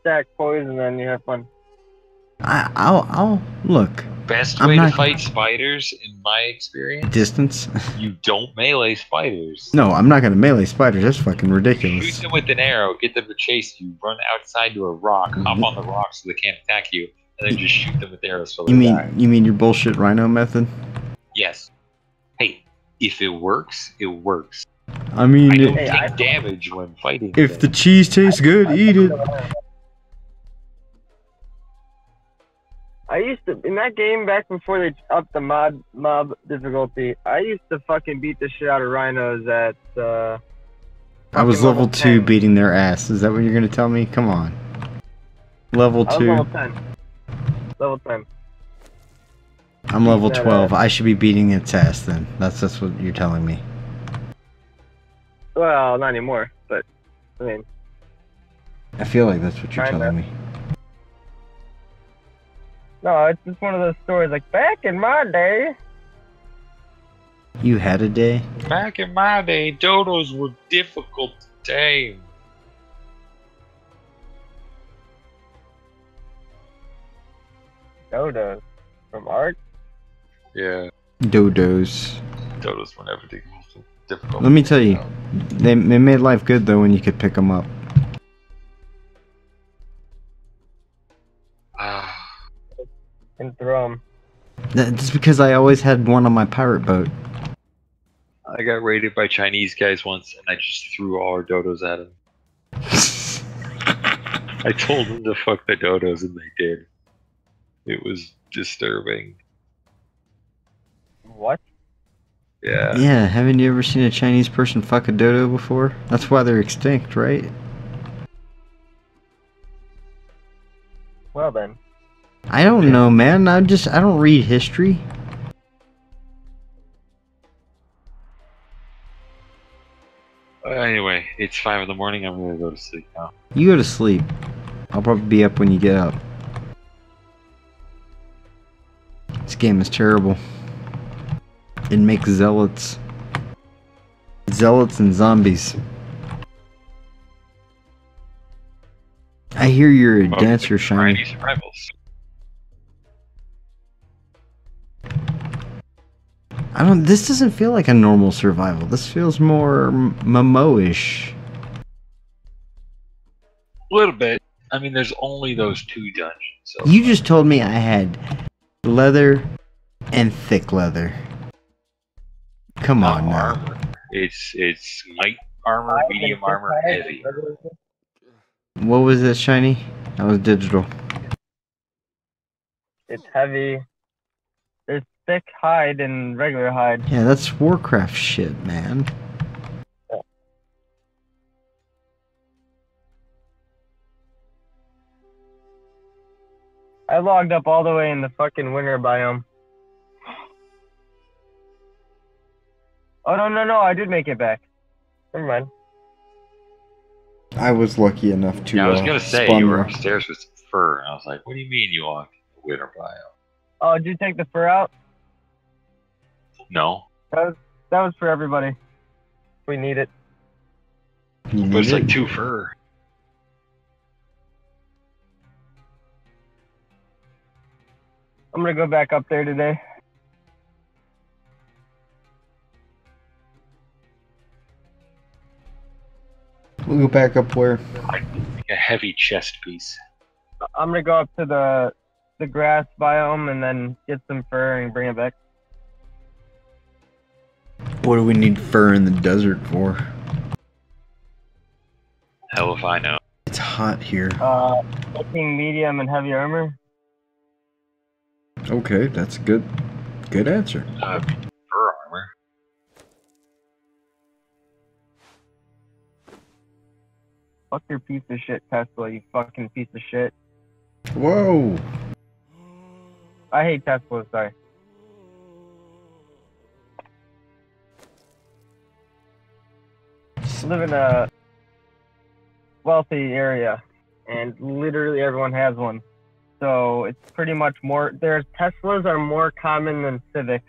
stack poison, then you have fun. I'll look. Best way to fight spiders, in my experience, distance. You don't melee spiders. No, I'm not gonna melee spiders. That's fucking ridiculous. Shoot them with an arrow, get them to chase you, run outside to a rock, hop on the rock so they can't attack you, and then just shoot them with arrows so they die. You mean your bullshit rhino method? Yes. Hey, if it works, it works. I mean, I don't take damage when fighting. If the cheese tastes good, eat it. I used to, in that game back before they upped the mob difficulty, I used to fucking beat the shit out of rhinos at, I was level 2 beating their ass. Is that what you're gonna tell me? Come on. Level 2. I was level 10. Level 10. I'm level that 12. I should be beating its ass then. That's what you're telling me. Well, not anymore, but I mean, I feel like that's what you're Kinda. telling me. no, it's just one of those stories. Like back in my day. You had a day? Back in my day, dodos were difficult to tame. Dodos from art. Yeah, Dodos. dodos were never difficult. Let me tell you, they made life good though when you could pick them up. Ah, And throw 'em. That's because I always had one on my pirate boat. I got raided by Chinese guys once, and I just threw all our dodos at them. I told them to fuck the dodos, and they did. It was disturbing. What? Yeah. Yeah, haven't you ever seen a Chinese person fuck a dodo before? That's why they're extinct, right? Well then. I don't know, man. I don't read history. Anyway, it's 5 in the morning. I'm gonna go to sleep now. You go to sleep. I'll probably be up when you get up. This game is terrible. It makes zealots. Zealots and zombies. I hear you're a dancer, Shiny. Rivals. This doesn't feel like a normal survival. This feels more Momo-ish. A little bit. I mean, there's only those 2 dungeons. So You just told me I had leather and thick leather. Come not on now. armor. It's light armor, medium armor, heavy. What was it, Shiny? That was digital. It's heavy. There's thick hide and regular hide. Yeah, that's Warcraft shit, man. I logged up all the way in the fucking winter biome. Oh no! I did make it back. Never mind. I was lucky enough to. Yeah, I was gonna say spawn you were there. upstairs with some fur, and I was like, "What do you mean you walked in the winter biome?" Oh, did you take the fur out? No, That was for everybody. We need it. You but it's need like it? 2 fur. I'm gonna go back up there today. We'll go back up where? Like a heavy chest piece. I'm gonna go up to the grass biome and then get some fur and bring it back. What do we need fur in the desert for? Hell if I know. It's hot here. Looking medium and heavy armor. Okay, that's a good answer. Fur armor. Fuck your piece of shit Tesla, you fucking piece of shit. Whoa! I hate Tesla, sorry. I live in a wealthy area, and literally everyone has one. So it's pretty much more. Teslas are more common than Civics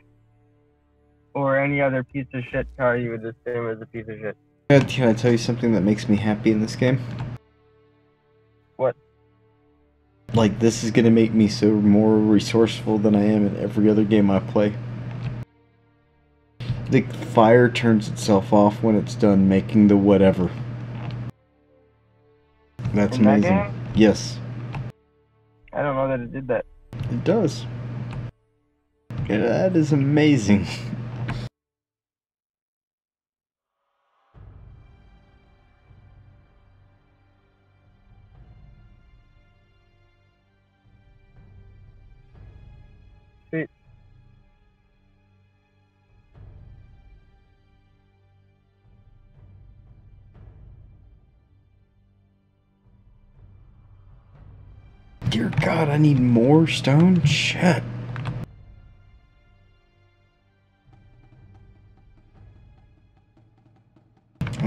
or any other piece of shit car you would assume is a piece of shit. Can I tell you something that makes me happy in this game? What? Like, this is gonna make me so more resourceful than I am in every other game I play. The fire turns itself off when it's done making the whatever. That's In that amazing. game? Yes, I don't know that it did that. it does. Yeah, that is amazing. Sweet. Dear God, I need more stone? Shit.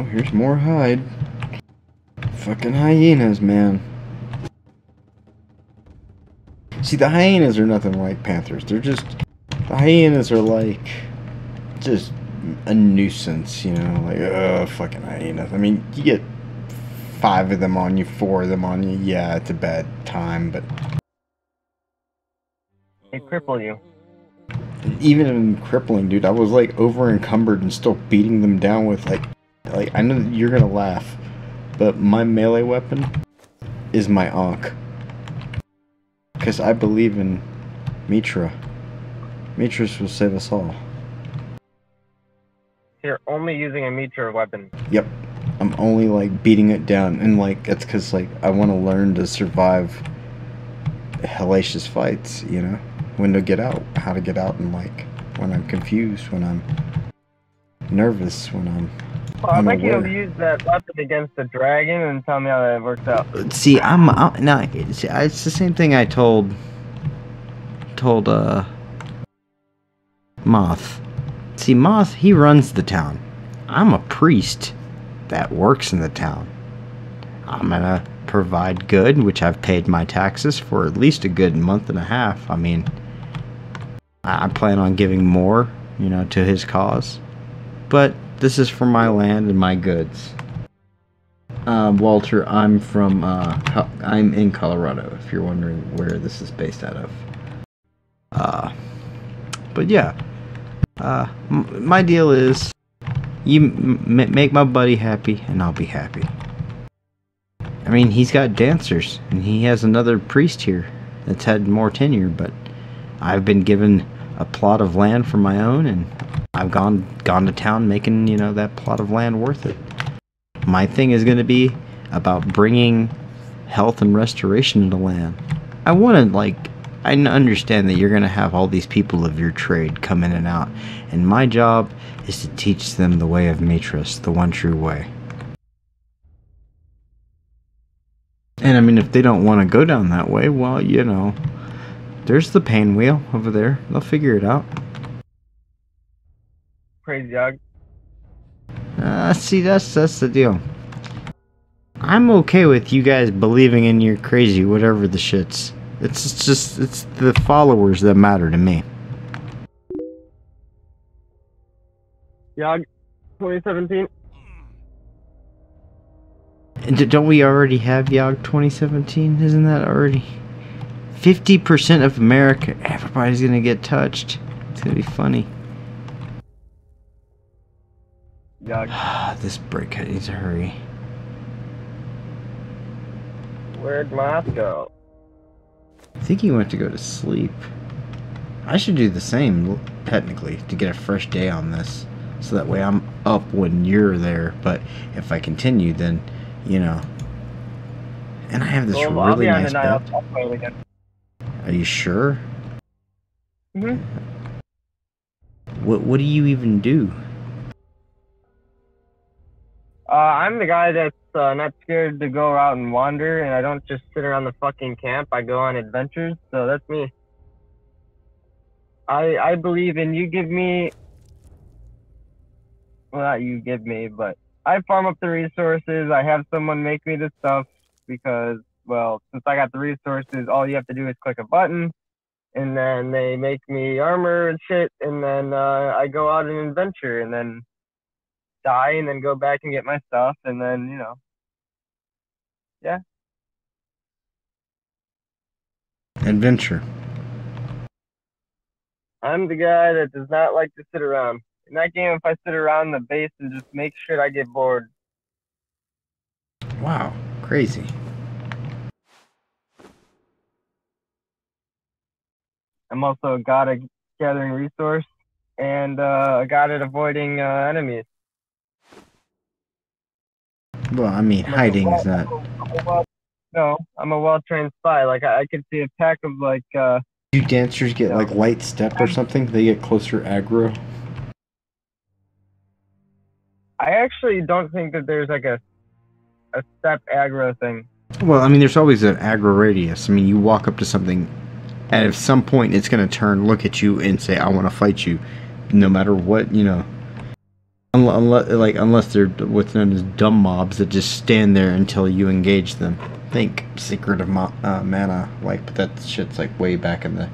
Oh, here's more hide. Fucking hyenas, man. See, the hyenas are nothing like panthers. They're just... The hyenas are like... just a nuisance, you know? Like, fucking hyenas. I mean, you get 5 of them on you, 4 of them on you. Yeah, it's a bad time, but... They cripple you. Even in crippling, dude, I was like over encumbered and still beating them down with like I know that you're gonna laugh, but my melee weapon is my Ankh. Cause I believe in Mitra. Mitras will save us all. You're only using a Mitra weapon. Yep. I'm only like beating it down, and like that's cause like I want to learn to survive hellacious fights, you know? When to get out, how to get out, and like when I'm confused, when I'm nervous, when I'm well, I'd like you to use that weapon against the dragon and tell me how that works out. See, no, it's the same thing I told Moth. See, Moth, he runs the town. I'm a priest that works in the town. I'm gonna provide good, which I've paid my taxes for at least a good month and a half. I mean, I plan on giving more, you know, to his cause. But this is for my land and my goods. Walter, I'm in Colorado, if you're wondering where this is based out of. But yeah, my deal is, you make my buddy happy, and I'll be happy. I mean, he's got dancers, and he has another priest here that's had more tenure, but I've been given a plot of land for my own, and I've gone to town making, you know, that plot of land worth it. My thing is going to be about bringing health and restoration into land. I want to, I understand that you're going to have all these people of your trade come in and out, and my job is to teach them the way of Mitras, the one true way. And I mean, if they don't want to go down that way, well, you know, there's the pain wheel over there. They'll figure it out. Crazy dog. See, that's the deal. I'm okay with you guys believing in your crazy whatever the shits. It's the followers that matter to me. Yog, 2017. And don't we already have Yog 2017? Isn't that already 50% of America? Everybody's gonna get touched. It's gonna be funny. Yog. This breakhead needs to hurry. Where'd Moth go? I think he went to go to sleep. I should do the same, technically, to get a fresh day on this. So that way I'm up when you're there. But if I continue, then, you know. And I have this really nice bed. I'll play it again. Are you sure? Mm-hmm. What do you even do? I'm the guy that's not scared to go out and wander, and I don't just sit around the fucking camp. I go on adventures, so that's me. I believe in you give me... Well, not you give me, but I farm up the resources. I have someone make me the stuff because, well, since I got the resources, all you have to do is click a button, and then they make me armor and shit, and then I go out and adventure, and then die, and then go back and get my stuff, and then, you know, yeah. Adventure. I'm the guy that does not like to sit around. In that game, if I sit around the base and just make shit, I get bored. Wow, crazy. I'm also a god at gathering resource and a god at avoiding enemies. Well, I mean, hiding is not... No, I'm a well-trained spy. Like, I could see a pack of, like... Do dancers get, like, light step or something? They get closer aggro? I actually don't think that there's, like, a step aggro thing. Well, I mean, there's always an aggro radius. I mean, you walk up to something, and at some point it's going to turn, look at you, and say, I want to fight you, no matter what, you know. Unless they're what's known as dumb mobs that just stand there until you engage them. Think Secret of Mana, but that shit's way back in the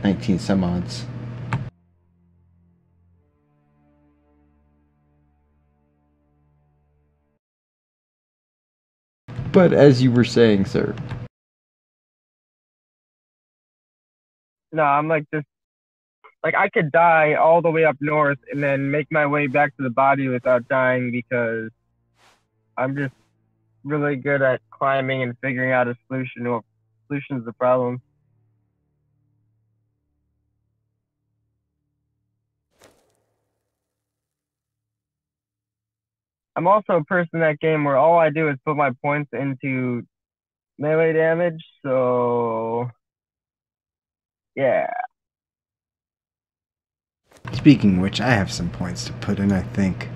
19 some odds. But as you were saying, sir. No, I'm just I could die all the way up north and then make my way back to the body without dying because I'm just really good at climbing and figuring out a solution. Well, solution's the problem. I'm also a person in that game where all I do is put my points into melee damage, so yeah. Speaking of which, I have some points to put in, I think.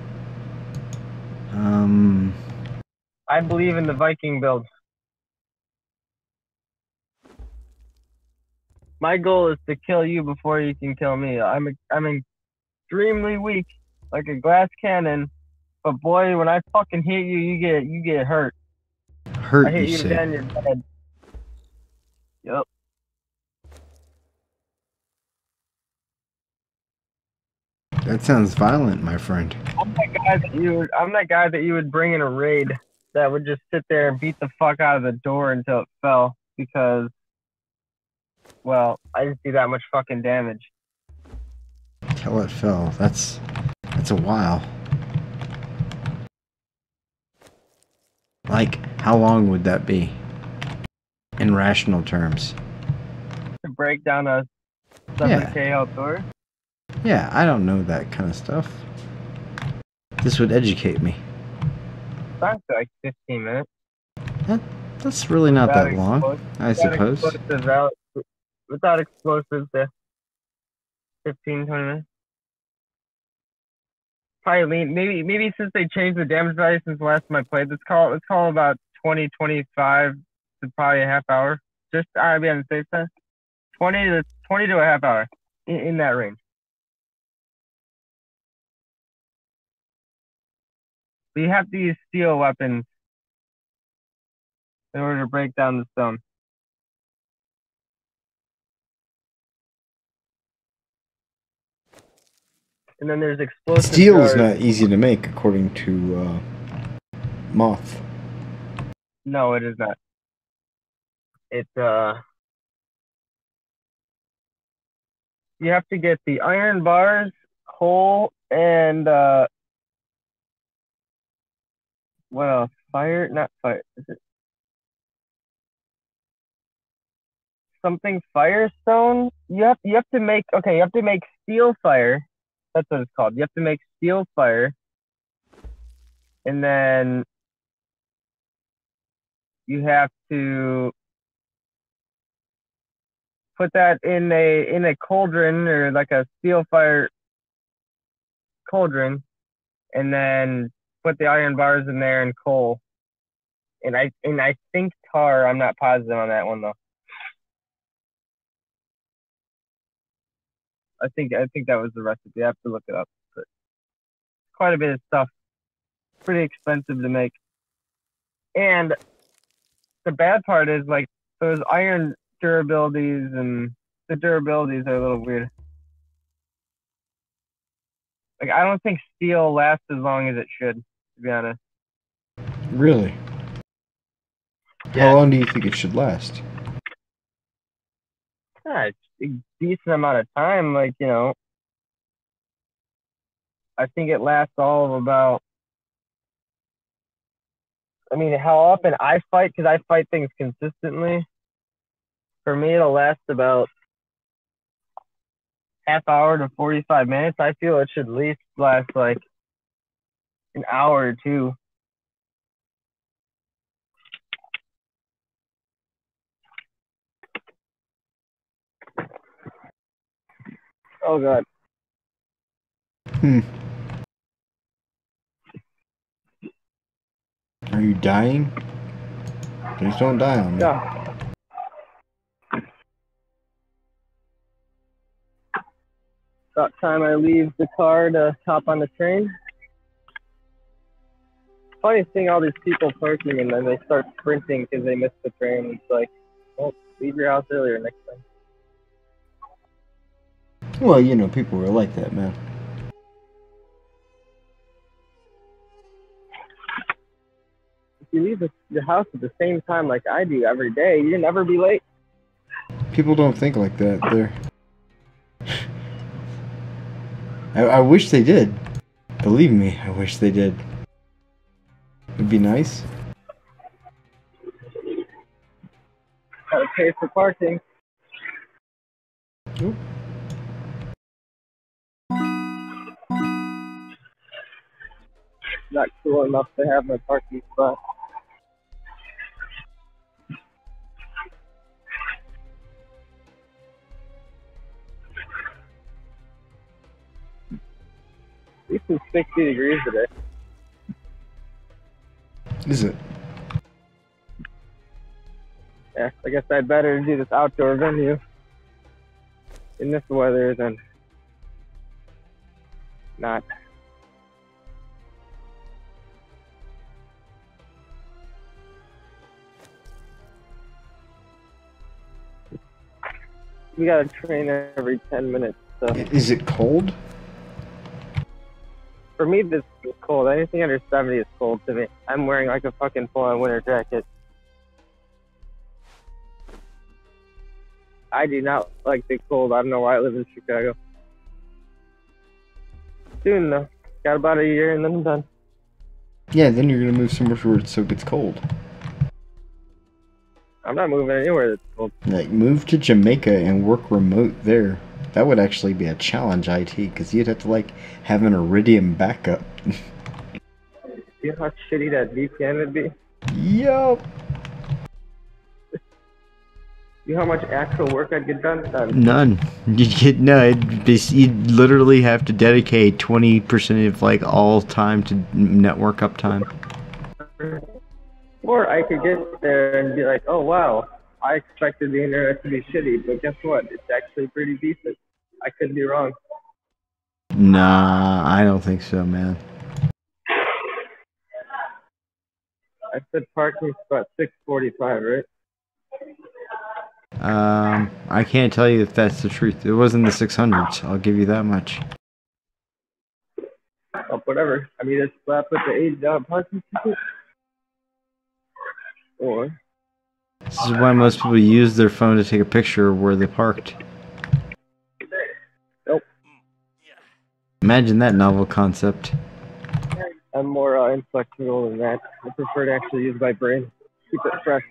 I believe in the Viking build. My goal is to kill you before you can kill me. I'm extremely weak, like a glass cannon, but boy, when I fucking hit you, you get hurt. Hurt, I hit you you say? then you're dead. Yep. That sounds violent, my friend. I'm that guy that you would bring in a raid that would just sit there and beat the fuck out of the door until it fell because, well, I didn't do that much fucking damage. Till it fell. That's a while. How long would that be? In rational terms. To break down a 7K health door? Yeah, I don't know that kind of stuff. This would educate me. That's 15 minutes. That's really not that long, I suppose. Without explosives, 15, 20 minutes. Probably maybe since they changed the damage value since the last time I played, let's call about 20, 25 to probably a half hour. Just I'll be on the safe side. 20 to a half hour in that range. But you have to use steel weapons in order to break down the stone. And then there's explosive Steel is jars. not easy to make, according to Moth. No, it is not. It's you have to get the iron bars, coal, and what else? Fire? Not fire. Is it something firestone? You have to make steel fire. That's what it's called. You have to make steel fire, and then you have to put that in a cauldron or like a steel fire cauldron, and then put the iron bars in there and coal. And I think tar. I'm not positive on that one though. I think that was the recipe. I have to look it up. But quite a bit of stuff. Pretty expensive to make. And the bad part is those iron durabilities, and the durabilities are a little weird. I don't think steel lasts as long as it should, to be honest. Really? Yeah. How long do you think it should last? It's a decent amount of time. I think it lasts all of about. I mean, how often I fight, because I fight things consistently. For me, it'll last about half hour to 45 minutes. I feel it should at least last an hour or two. Oh god. Are you dying? Please don't die on me. Yeah. About time I leave the car to hop on the train. funny seeing all these people parking and then they start sprinting because they missed the train. It's like, well, leave your house earlier next time. Well, you know, people were like that, man. If you leave the house at the same time like I do every day, you'll never be late. People don't think like that. They're. I wish they did. Believe me, I wish they did. It'd be nice. Gotta pay for parking. Nope. Not cool enough to have my parking spot. At least it's 60 degrees today. Is it? Yeah, I guess I'd better do this outdoor venue in this weather than not. We got a train every 10 minutes, so. Is it cold? For me, this is cold. Anything under 70 is cold to me. I'm wearing like a fucking full-on winter jacket. I do not like the cold. I don't know why I live in Chicago. Soon, though. Got about a year and then I'm done. Yeah, then you're gonna move somewhere where it so gets cold. I'm not moving anywhere that's cold. Like, move to Jamaica and work remote there. That would actually be a challenge, IT, because you'd have to, like, have an Iridium backup. You know how shitty that VPN would be? Yup. You know how much actual work I'd get done? None. You'd get none. You'd literally have to dedicate 20% of, like, all time to network uptime. Or I could get there and be like, oh wow, I expected the internet to be shitty, but guess what? It's actually pretty decent. I could be wrong. Nah, I don't think so, man. I said parking spot 645, right? I can't tell you if that's the truth. It wasn't the 600s. I'll give you that much. Oh, whatever. I mean, it's slap with the $8 parking ticket. Or This is why most people use their phone to take a picture of where they parked. nope. Imagine that novel concept. I'm more inflexible than that. I prefer to actually use my brain. Keep it fresh.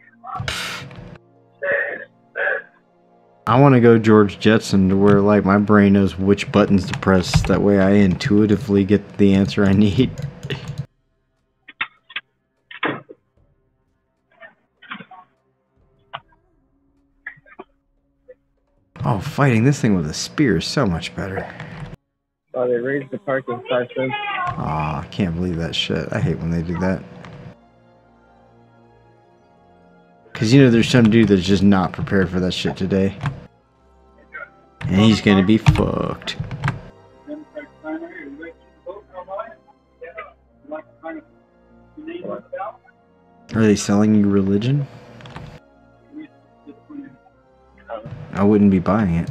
I want to go George Jetson to where, like, my brain knows which buttons to press. That way I intuitively get the answer I need. Oh, fighting this thing with a spear is so much better. Oh, they raised the parking 5 cents. Aw, I can't believe that shit. I hate when they do that. Because, you know, there's some dude that's just not prepared for that shit today. And he's gonna be fucked. Are they selling you religion? I wouldn't be buying it.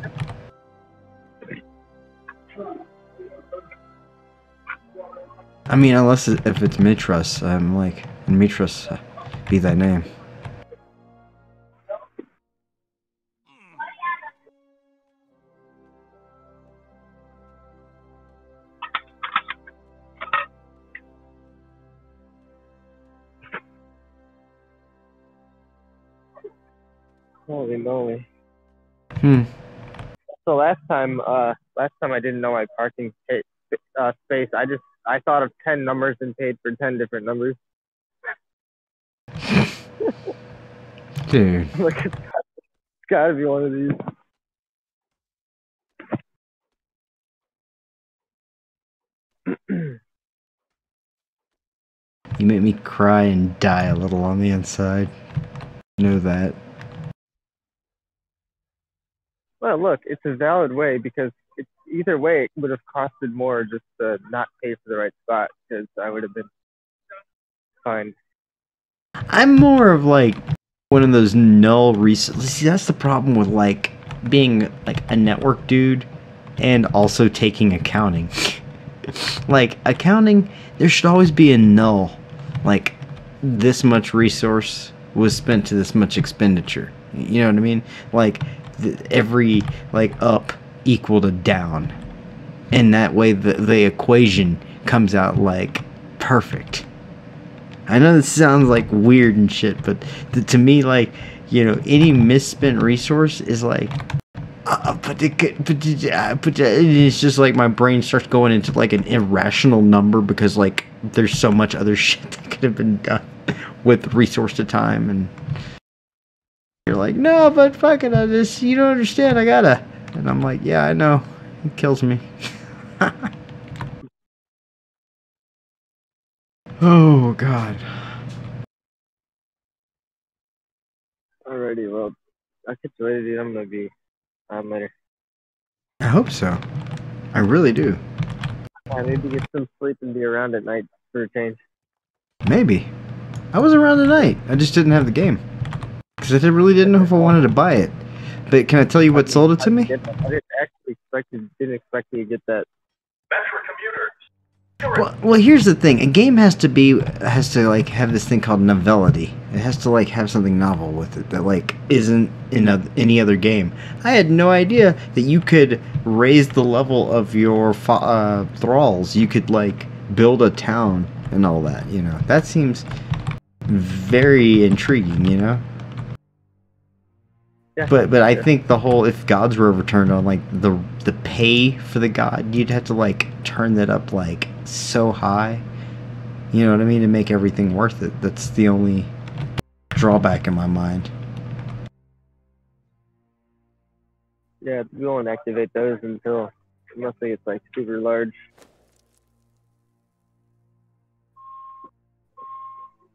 I mean, unless if it's Mitras, I'm like, Mitras be thy name. Holy moly. Hmm. So last time I didn't know my parking space. I thought of 10 numbers and paid for 10 different numbers. Dude. Look, it's gotta be one of these. You make me cry and die a little on the inside. Know that. Well, look, it's a valid way because it's either way it would have costed more just to not pay for the right spot because I would have been find. I'm more of like one of those null resources. See, that's the problem with like being like a network dude and also taking accounting. Like accounting, there should always be a null. Like this much resource was spent to this much expenditure. You know what I mean? Like every like up equal to down, and that way the equation comes out like perfect. I know this sounds like weird and shit, but to me, like, you know, any misspent resource is like, but it's just like my brain starts going into like an irrational number because like there's so much other shit that could have been done with resource to time, and you're like, no, but fuck it, I just, you don't understand, I gotta, and I'm like, yeah, I know, it kills me. Oh god. Alrighty, well, I'll catch you later, dude. I'm gonna be on later. I hope so. I really do. I need to get some sleep and be around at night for a change. Maybe. I was around tonight. I just didn't have the game. Because I really didn't know if I wanted to buy it. But can I tell you what sold it to me? I didn't actually didn't expect you to get that. Well, here's the thing. A game has to like have this thing called novelty. It has to like have something novel with it that like isn't in any other game. I had no idea that you could raise the level of your thralls. You could like build a town and all that. You know, that seems very intriguing. You know. Yeah, But I think the whole, if gods were overturned on like the pay for the god, you'd have to like turn that up like so high. You know what I mean? To make everything worth it. That's the only drawback in my mind. yeah, we won't activate those unless they get like super large.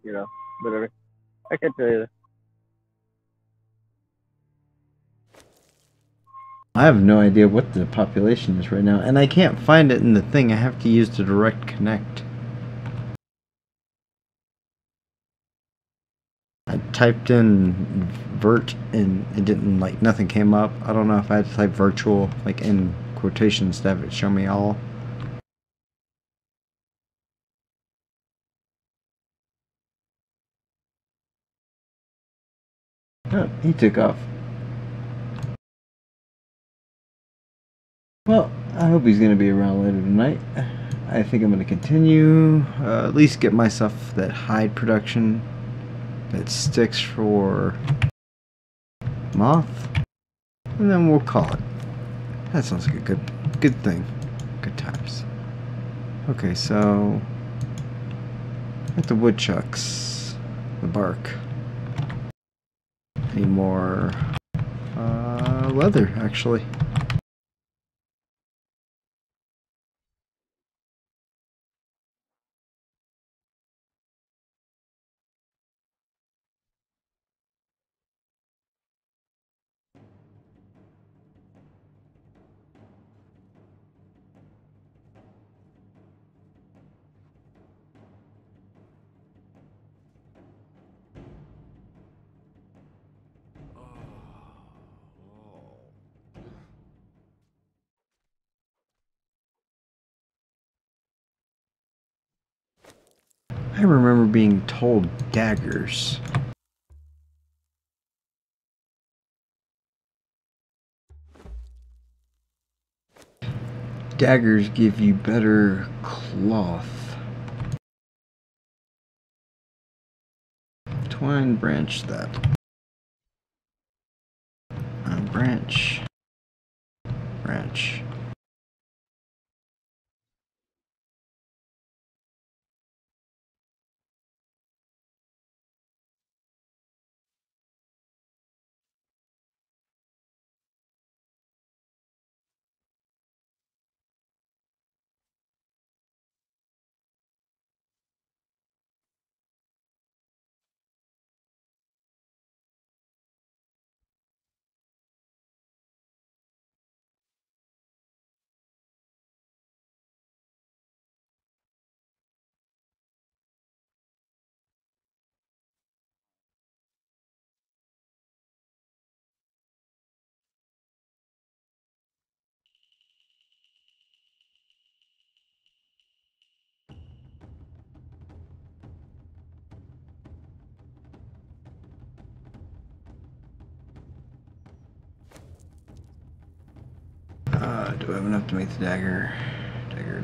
You know, whatever. I can tell you. I have no idea what the population is right now, and I can't find it in the thing. I have to use the direct connect. I typed in vert and it didn't, like, nothing came up. I don't know if I had to type virtual like in quotations to have it show me all. Oh, he took off. Well, I hope he's going to be around later tonight. I think I'm going to continue, at least get myself that hide production that sticks for moth, and then we'll call it. That sounds like a good thing. Good times. Okay, so at the woodchucks, the bark. Need more leather, actually. I remember being told daggers. Daggers give you better cloth. Twine branch that. Branch. Branch. Do I have enough to make the dagger? Dagger.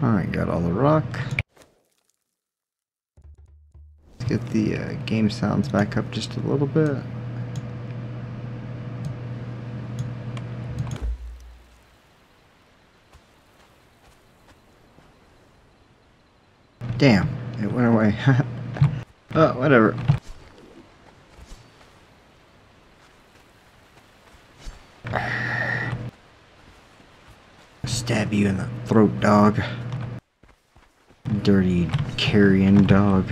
Alright, got all the rock. Let's get the game sounds back up just a little bit. Damn, it went away. Oh, whatever. Stab you in the throat, dog. Dirty carrion dog.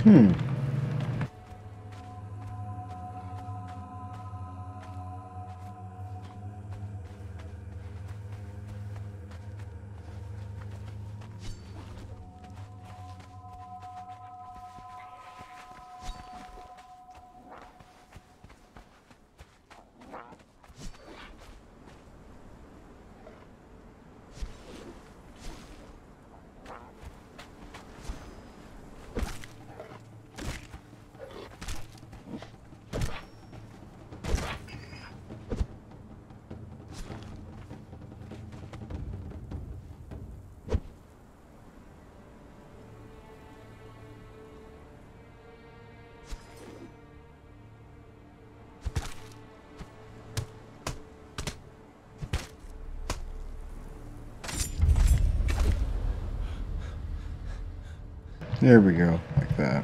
Hmm. There we go, like that.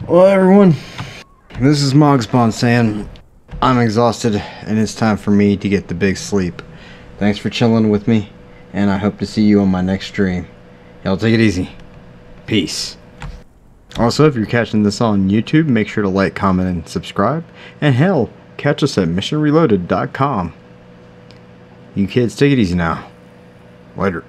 Well, everyone, This is Mogspawn saying I'm exhausted and it's time for me to get the big sleep. Thanks for chilling with me, and I hope to see you on my next stream. Y'all take it easy. Peace. Also, if you're catching this on YouTube, make sure to like, comment, and subscribe. And hell, catch us at missionreloaded.com. You kids, take it easy now. Later.